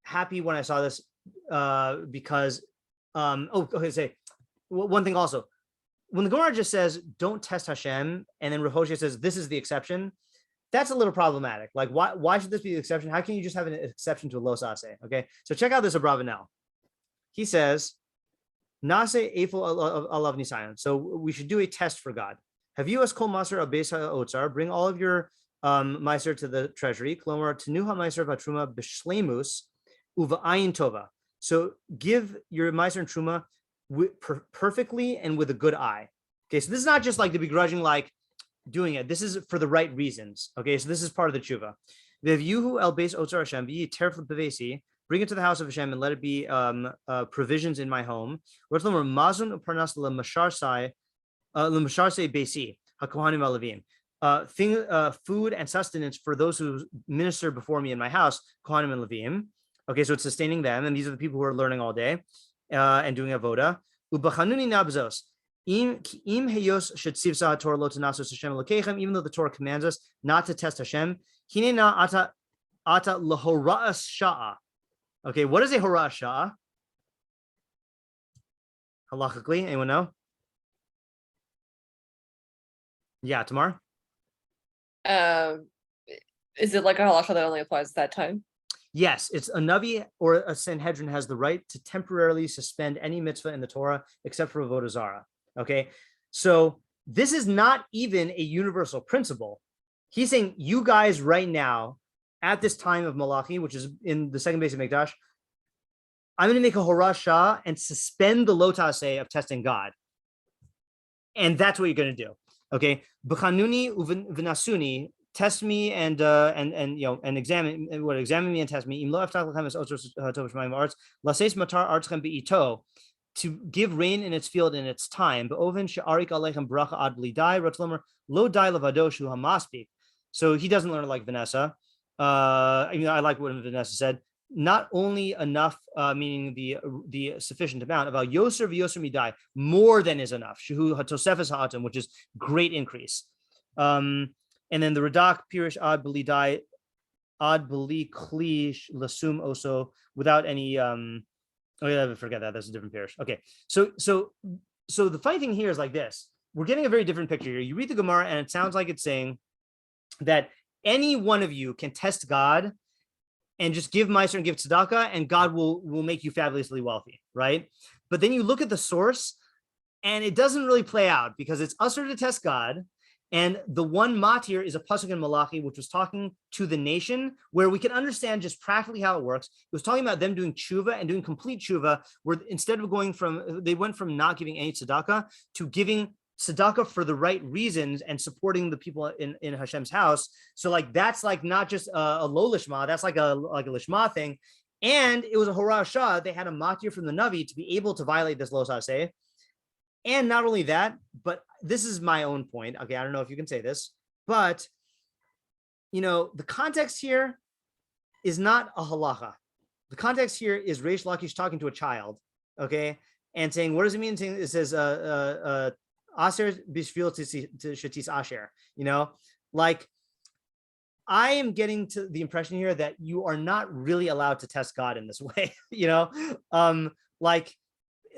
Speaker 1: happy when I saw this because, one thing also, when the Gemara just says, don't test Hashem, and then Rehoshia says, this is the exception, that's a little problematic. Like, why should this be the exception? How can you just have an exception to a los ase? Okay, so check out this Abrabbanel. He says, Nase Eifel alav nisayon. So we should do a test for God. Have you as kol maser abesa otzar, bring all of your meiser to the treasury, klomer tenuha meiser vatruma b'shleimus uva ayin tova. So give your meiser and truma perfectly and with a good eye. Okay, so this is not just like the begrudging, like doing it. This is for the right reasons. Okay, so this is part of the tshuva. V'vyuhu el beis otzar Hashem v'yiter b'vesi. Bring it to the house of Hashem and let it be provisions in my home. Mazun uparnas l'masharsei besi hakohanim alavim. Food and sustenance for those who minister before me in my house, kohanim and levim. Okay, so it's sustaining them, and these are the people who are learning all day and doing avoda. Ubachanuni nabzos. Im heyos should sivsa Torah lo tenasos Hashem lokechem. Even though the Torah commands us not to test Hashem, hinena ata lahora'as sha'a. Okay, what is a hora'as sha'a? Halachically, anyone know? Yeah, Tamar.
Speaker 4: Is it like a halacha that only applies at that time?
Speaker 1: Yes, it's a Navi or a Sanhedrin has the right to temporarily suspend any mitzvah in the Torah except for avodah zarah. Okay, so this is not even a universal principle. He's saying you guys right now, at this time of Melachi, which is in the second base of Mikdash, I'm going to make a horasha and suspend the lotase of testing God. And that's what you're going to do. Okay, b'chanuni u'v'nasuni. Test me and examine me and test me. To give rain in its field in its time. So he doesn't learn like Vanessa. I like what Vanessa said. Not only enough, meaning the sufficient amount, about yoser v'yoser midai, more than is enough. Shuhu hatosefes ha'atam, which is great increase. And then the Radak Pirish ad beli kli lasum also without any forget that, that's a different parish. Okay, so the funny thing here is like this. We're getting a very different picture here. You read the Gemara and it sounds like it's saying that any one of you can test God and just give meiser and give tzedakah, and God will make you fabulously wealthy, right? But then you look at the source and it doesn't really play out because it's usher to test God. And the one matir is a pasuk in Melachi, which was talking to the nation, where we can understand just practically how it works. It was talking about them doing tshuva and doing complete tshuva, where instead of they went from not giving any tzedakah to giving tzedakah for the right reasons and supporting the people in Hashem's house. So like that's like not just a low lishma, that's like a lishma thing. And it was a horasha. They had a matir from the Navi to be able to violate this lo saseh. And not only that, but this is my own point. Okay, I don't know if you can say this, but the context here is not a halacha. The context here is Reish Lakish talking to a child, okay, and saying, what does it mean? It says asher bishvil shatis asher. Like I am getting to the impression here that you are not really allowed to test God in this way,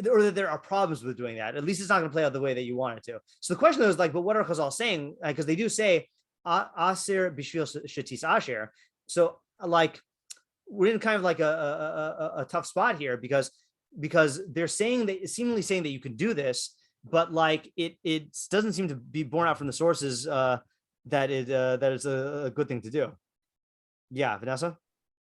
Speaker 1: or that there are problems with doing that. At least it's not going to play out the way that you want it to. So the question is like, but what are Chazal saying? Because they do say aser bishvil shatis asher. So like, we're in kind of like a tough spot here because they're seemingly saying that you can do this, but like it doesn't seem to be borne out from the sources that it's a good thing to do. Yeah, Vanessa?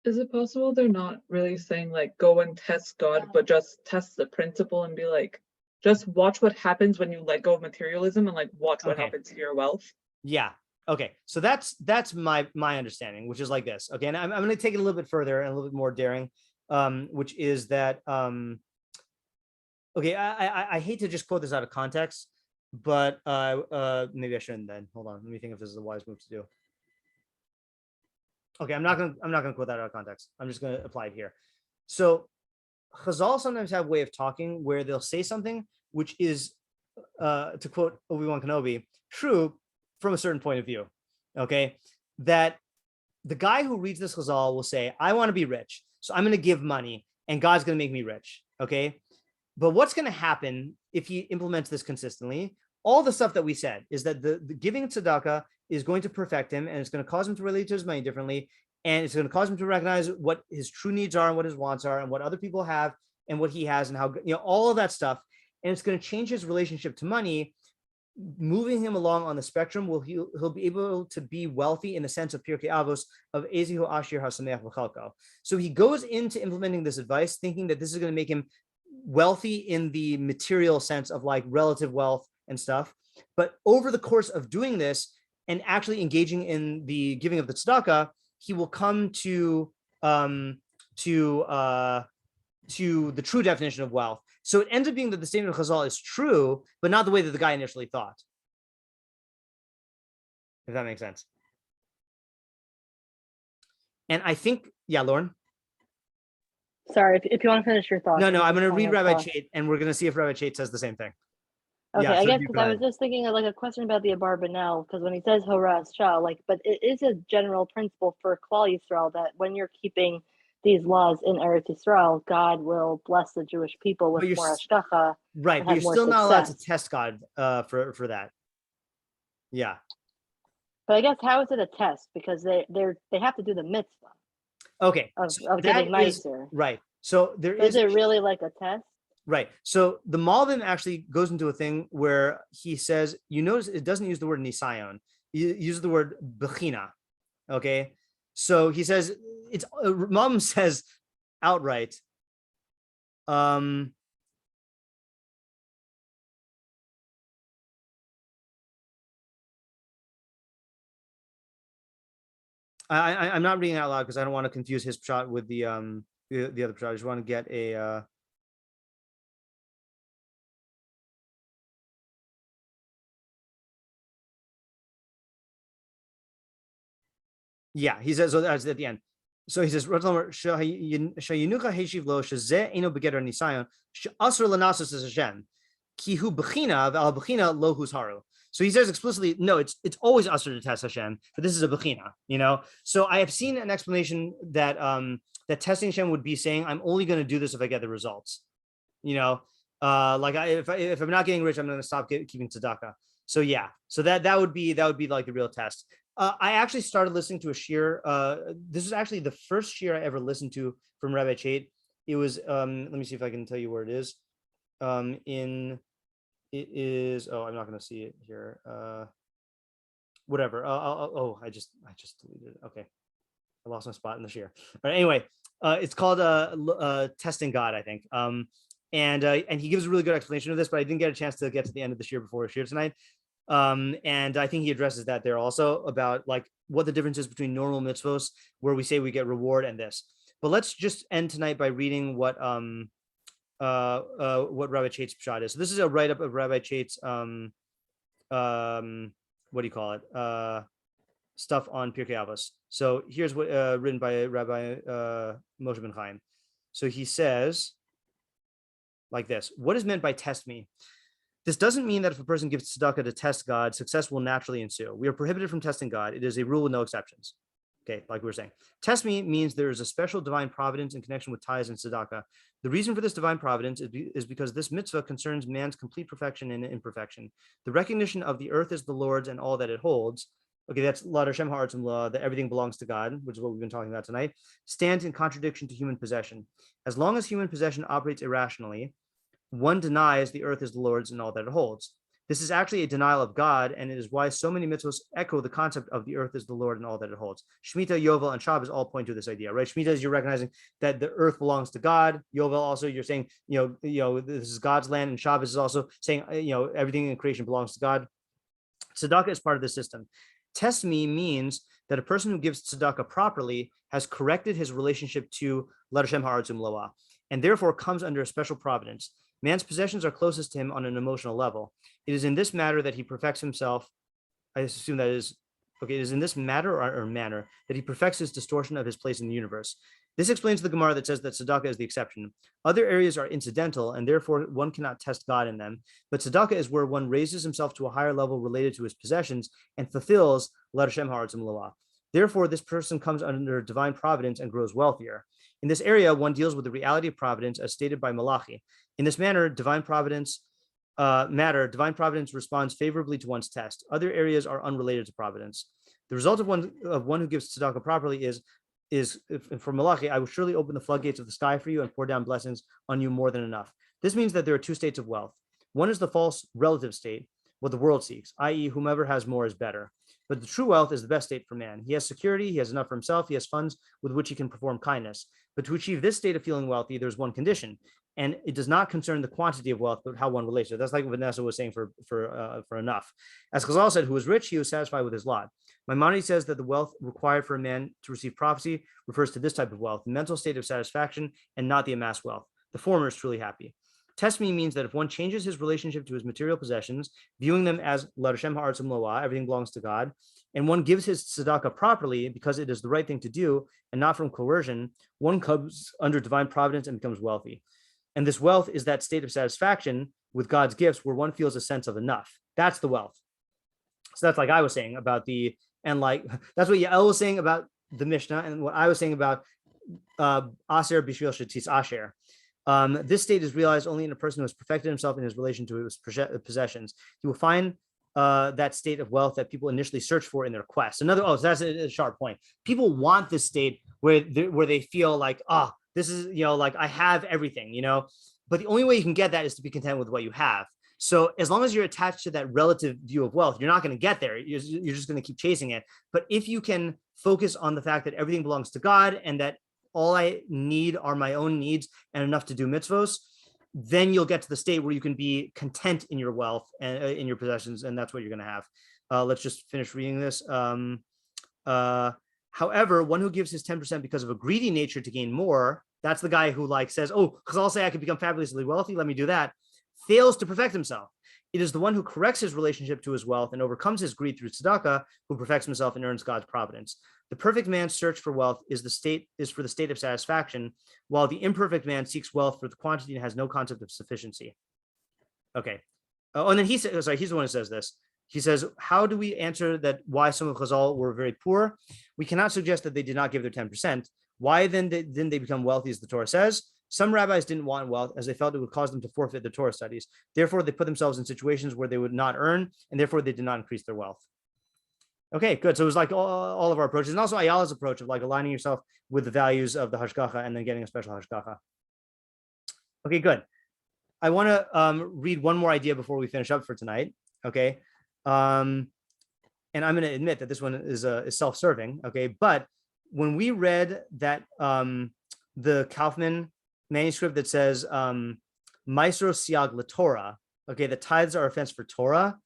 Speaker 2: Is it possible they're not really saying like go and test God, but just test the principle and be like, just watch what happens when you let go of materialism and like watch what happens to your wealth?
Speaker 1: Yeah. Okay. So that's my understanding, which is like this. Okay. And I'm going to take it a little bit further and a little bit more daring, which is that, okay, I hate to just quote this out of context, but maybe I shouldn't then. Hold on. Let me think if this is a wise move to do. Okay, I'm not gonna quote that out of context. I'm just gonna apply it here. So Chazal sometimes have a way of talking where they'll say something which is, to quote Obi-Wan Kenobi, true from a certain point of view. Okay, that the guy who reads this Chazal will say, I want to be rich, so I'm gonna give money and God's gonna make me rich. Okay, but what's gonna happen if he implements this consistently? All the stuff that we said is that the giving tzedakah is going to perfect him, and it's going to cause him to relate to his money differently, and it's going to cause him to recognize what his true needs are and what his wants are and what other people have and what he has and how, all of that stuff. And it's going to change his relationship to money, moving him along on the spectrum. He'll be able to be wealthy in the sense of Pirkei Avos of Ezihu Ashir Hasameach V'chalko. So he goes into implementing this advice thinking that this is going to make him wealthy in the material sense of like relative wealth and stuff. But over the course of doing this and actually engaging in the giving of the tzedakah, he will come to the true definition of wealth. So it ends up being that the statement of Chazal is true, but not the way that the guy initially thought. If that makes sense. And I think, yeah, Lauren.
Speaker 3: Sorry, if you want to finish your thoughts.
Speaker 1: No, I'm going to read Rabbi Chait, and we're going to see if Rabbi Chait says the same thing.
Speaker 3: Okay,
Speaker 1: yeah,
Speaker 3: I guess because I was just thinking of like a question about the Aברbanael, because when he says Horas Shah, like, but it is a general principle for Klal Yisrael that when you're keeping these laws in Eretz Yisrael, God will bless the Jewish people with more hashgacha.
Speaker 1: Right, but you're still not allowed to test God for that. Yeah.
Speaker 3: But I guess how is it a test? Because they have to do the mitzvah.
Speaker 1: Okay.
Speaker 3: Of getting nicer.
Speaker 1: Right. So
Speaker 3: is it really like a test?
Speaker 1: Right. So the Malbim actually goes into a thing where he says, you notice it doesn't use the word nisayon. It uses the word bechina. Okay. So he says, Malbim says outright, I'm not reading it out loud because I don't want to confuse his pshat with the other pshat. I just want to get a yeah, he says, so that's at the end. So he says, so he says, explicitly, no, it's always usher to test Hashem, but this is a bechina, So I have seen an explanation that that testing Hashem would be saying, I'm only going to do this if I get the results, like if I'm not getting rich, I'm going to stop keeping tzedakah. So yeah, so that would be like the real test. I actually started listening to a shiur. This is actually the first shiur I ever listened to from Rabbi Chait. It was, let me see if I can tell you where it is. Oh, I'm not going to see it here. Whatever. I just deleted it. Okay. I lost my spot in the shiur. But anyway, it's called Testing God, I think. And he gives a really good explanation of this, but I didn't get a chance to get to the end of the shiur before shiur tonight. And I think he addresses that there also about like what the difference is between normal mitzvos where we say we get reward and this. But let's just end tonight by reading what Rabbi Chait's pshat is. So this is a write-up of Rabbi Chait's what do you call it? Stuff on Pirkei Avos. So here's what written by Rabbi Moshe Ben Chaim. So he says like this: what is meant by test me? This doesn't mean that if a person gives tzedakah to test God, success will naturally ensue. We are prohibited from testing God. It is a rule with no exceptions. Okay, like we were saying. Test me means there is a special divine providence in connection with tithes and tzedakah. The reason for this divine providence is because this mitzvah concerns man's complete perfection and imperfection. The recognition of the earth as the Lord's and all that it holds, okay, that's La Hashem Ha'aretzim Law, that everything belongs to God, which is what we've been talking about tonight, stands in contradiction to human possession. As long as human possession operates irrationally, one denies the earth is the Lord's and all that it holds. This is actually a denial of God, and it is why so many mitzvahs echo the concept of the earth is the Lord and all that it holds. Shemitah, Yovel, and Shabbos all point to this idea, right? Shemitah is you're recognizing that the earth belongs to God. Yovel also you're saying, this is God's land, and Shabbos is also saying, everything in creation belongs to God. Tzedakah is part of the system. Tesmi means that a person who gives tzedakah properly has corrected his relationship to L'Hashem Ha'aretzim Loah, and therefore comes under a special providence. Man's possessions are closest to him on an emotional level. It is in this matter that he perfects himself. I assume that is, okay, it is in this matter or manner that he perfects his distortion of his place in the universe. This explains the Gemara that says that tzedakah is the exception. Other areas are incidental, and therefore one cannot test God in them. But tzedakah is where one raises himself to a higher level related to his possessions and fulfills L'Hashem Ha'aretzim Loah. Therefore, this person comes under divine providence and grows wealthier. In this area, one deals with the reality of providence as stated by Mlaachi. In this manner, divine providence responds favorably to one's test. Other areas are unrelated to providence. The result of one who gives tzedakah properly is for Mlaachi, I will surely open the floodgates of the sky for you and pour down blessings on you more than enough. This means that there are two states of wealth. One is the false relative state, what the world seeks, i.e., whomever has more is better. But the true wealth is the best state for man. He has security, he has enough for himself, he has funds with which he can perform kindness. But to achieve this state of feeling wealthy, there's one condition, and it does not concern the quantity of wealth, but how one relates to it. That's like what Vanessa was saying for enough. As Chazal said, who is rich, he was satisfied with his lot. Maimonides says that the wealth required for a man to receive prophecy refers to this type of wealth, the mental state of satisfaction, and not the amassed wealth. The former is truly happy. Tesmi means that if one changes his relationship to his material possessions, viewing them as L'Hashem Ha'aretzim Loah, everything belongs to God, and one gives his tzedakah properly because it is the right thing to do and not from coercion, one comes under divine providence and becomes wealthy. And this wealth is that state of satisfaction with God's gifts where one feels a sense of enough. That's the wealth. So that's like I was saying about that's what Yael was saying about the Mishnah, and what I was saying about Aser Bishvil Shetis Asher. This state is realized only in a person who has perfected himself in his relation to his possessions. He will find that state of wealth that people initially search for in their quest. So that's a sharp point. People want this state where they feel like, this is, like I have everything, but the only way you can get that is to be content with what you have. So as long as you're attached to that relative view of wealth, you're not going to get there. You're just going to keep chasing it. But if you can focus on the fact that everything belongs to God and that all I need are my own needs and enough to do mitzvos, then you'll get to the state where you can be content in your wealth and in your possessions, and that's what you're going to have. Let's just finish reading this. However, one who gives his 10% because of a greedy nature to gain more, that's the guy who says, because I'll say I could become fabulously wealthy, let me do that, fails to perfect himself. It is the one who corrects his relationship to his wealth and overcomes his greed through tzedakah who perfects himself and earns God's providence. The perfect man's search for wealth is for the state of satisfaction, while the imperfect man seeks wealth for the quantity and has no concept of sufficiency. Okay. And then he says, he's the one who says this. He says, how do we answer that why some of Chazal were very poor? We cannot suggest that they did not give their 10%. Why then didn't they become wealthy, as the Torah says? Some rabbis didn't want wealth as they felt it would cause them to forfeit the Torah studies. Therefore, they put themselves in situations where they would not earn, and therefore they did not increase their wealth. Okay, good. So it was like all of our approaches, and also Ayala's approach of aligning yourself with the values of the hashgacha and then getting a special hashgacha. Okay, good. I want to read one more idea before we finish up for tonight. Okay, and I'm going to admit that this one is self-serving. Okay, but when we read that the Kaufman manuscript that says Maisro Siag LaTorah, okay, the tithes are offense for Torah,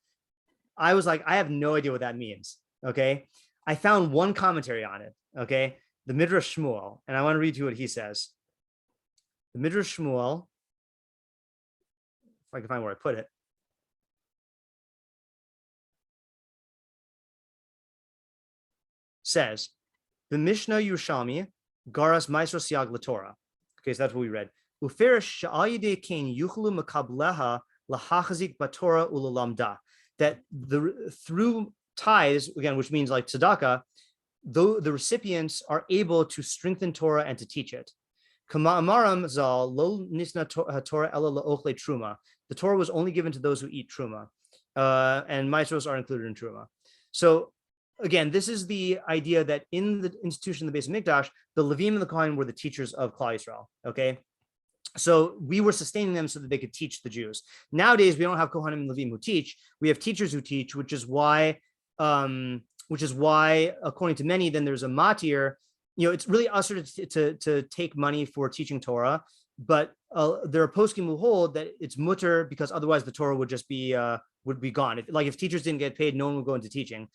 Speaker 1: I was like, I have no idea what that means. Okay, I found one commentary on it. Okay, the Midrash Shmuel, and I want to read you what he says. The Midrash Shmuel, if I can find where I put it, says the Mishnah Yerushalmi Garas Maisro Siag LaTorah. Okay, so that's what we read. Uferish sha'ayide kain yuchlu makableha lahachazik batorah ulalamda. That through tithes, again, which means like tzedakah, though the recipients are able to strengthen Torah and to teach it. Kama amaram zal lo nisna Torah ela laochle truma. The Torah was only given to those who eat truma, and maisros are included in truma. So again, this is the idea that in the institution of the Beis Hamikdash, the Levim and the Kohanim were the teachers of Klal Yisrael. Okay, so we were sustaining them so that they could teach the Jews. Nowadays, we don't have Kohanim and Levim who teach. We have teachers who teach, which is why, according to many, then there's a matir. It's really usher to take money for teaching Torah, but there are poskim who hold that it's mutter because otherwise the Torah would just be gone. If teachers didn't get paid, no one would go into teaching.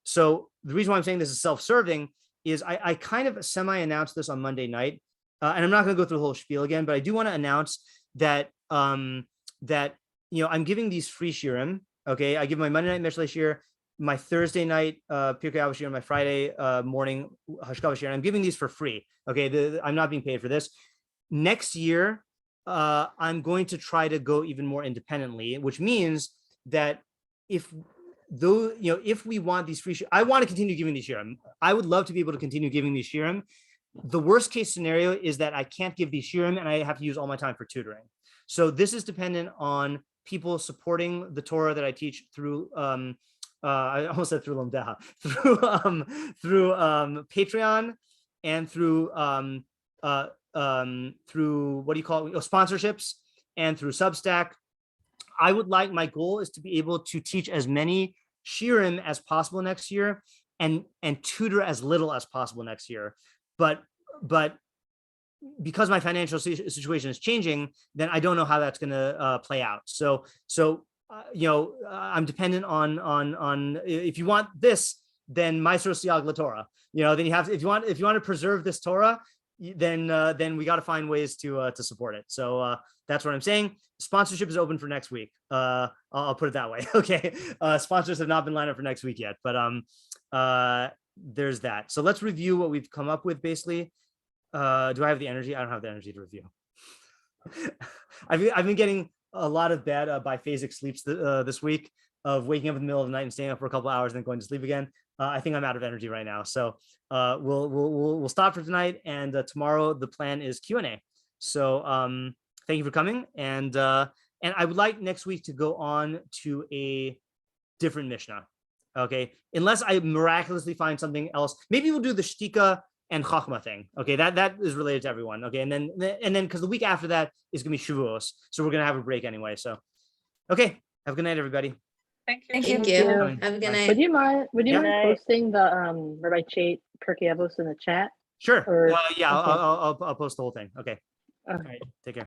Speaker 1: So the reason why I'm saying this is self-serving is I kind of semi-announced this on Monday night, and I'm not going to go through the whole spiel again, but I do want to announce that I'm giving these free shiurim. Okay, I give my Monday night Mishlei shiur, my Thursday night Pirkei Avos shiur, and my Friday morning Hashkafa shiur. I'm giving these for free. Okay, I'm not being paid for this. Next year, I'm going to try to go even more independently, which means that if we want these free, I want to continue giving these shiurim. I would love to be able to continue giving these shiurim. The worst case scenario is that I can't give these shiurim and I have to use all my time for tutoring. So this is dependent on people supporting the Torah that I teach through. I almost said through Lomdeha, through Patreon and through sponsorships and through Substack. My goal is to be able to teach as many shiurim as possible next year and tutor as little as possible next year. But because my financial situation is changing, then I don't know how that's going to play out. So I'm dependent on if you want this, then Maaseh Siag LaTorah. Then you have if you want to preserve this Torah, then we got to find ways to support it. So that's what I'm saying. Sponsorship is open for next week. I'll put it that way. Okay. Sponsors have not been lined up for next week yet, but there's that. So let's review what we've come up with. Basically, do I have the energy? I don't have the energy to review. I've been getting a lot of bad biphasic sleeps this week of waking up in the middle of the night and staying up for a couple of hours and then going to sleep again. I think I'm out of energy right now. So we'll stop for tonight, and tomorrow the plan is Q&A. So thank you for coming, and I would like next week to go on to a different mishnah. Okay, unless I miraculously find something else, maybe we'll do the shtika and chachma thing. Okay, that is related to everyone. Okay, and then because the week after that is gonna be Shavuos, so we're gonna have a break anyway. So, okay, have a good night, everybody.
Speaker 2: Thank you.
Speaker 6: Thank you. Have a good night.
Speaker 3: Would you mind posting the Rabbi Chait Pirkei Avos in the chat?
Speaker 1: Sure.
Speaker 3: Or,
Speaker 1: Yeah,
Speaker 3: okay.
Speaker 1: I'll post the whole thing. Okay. All right. Take care.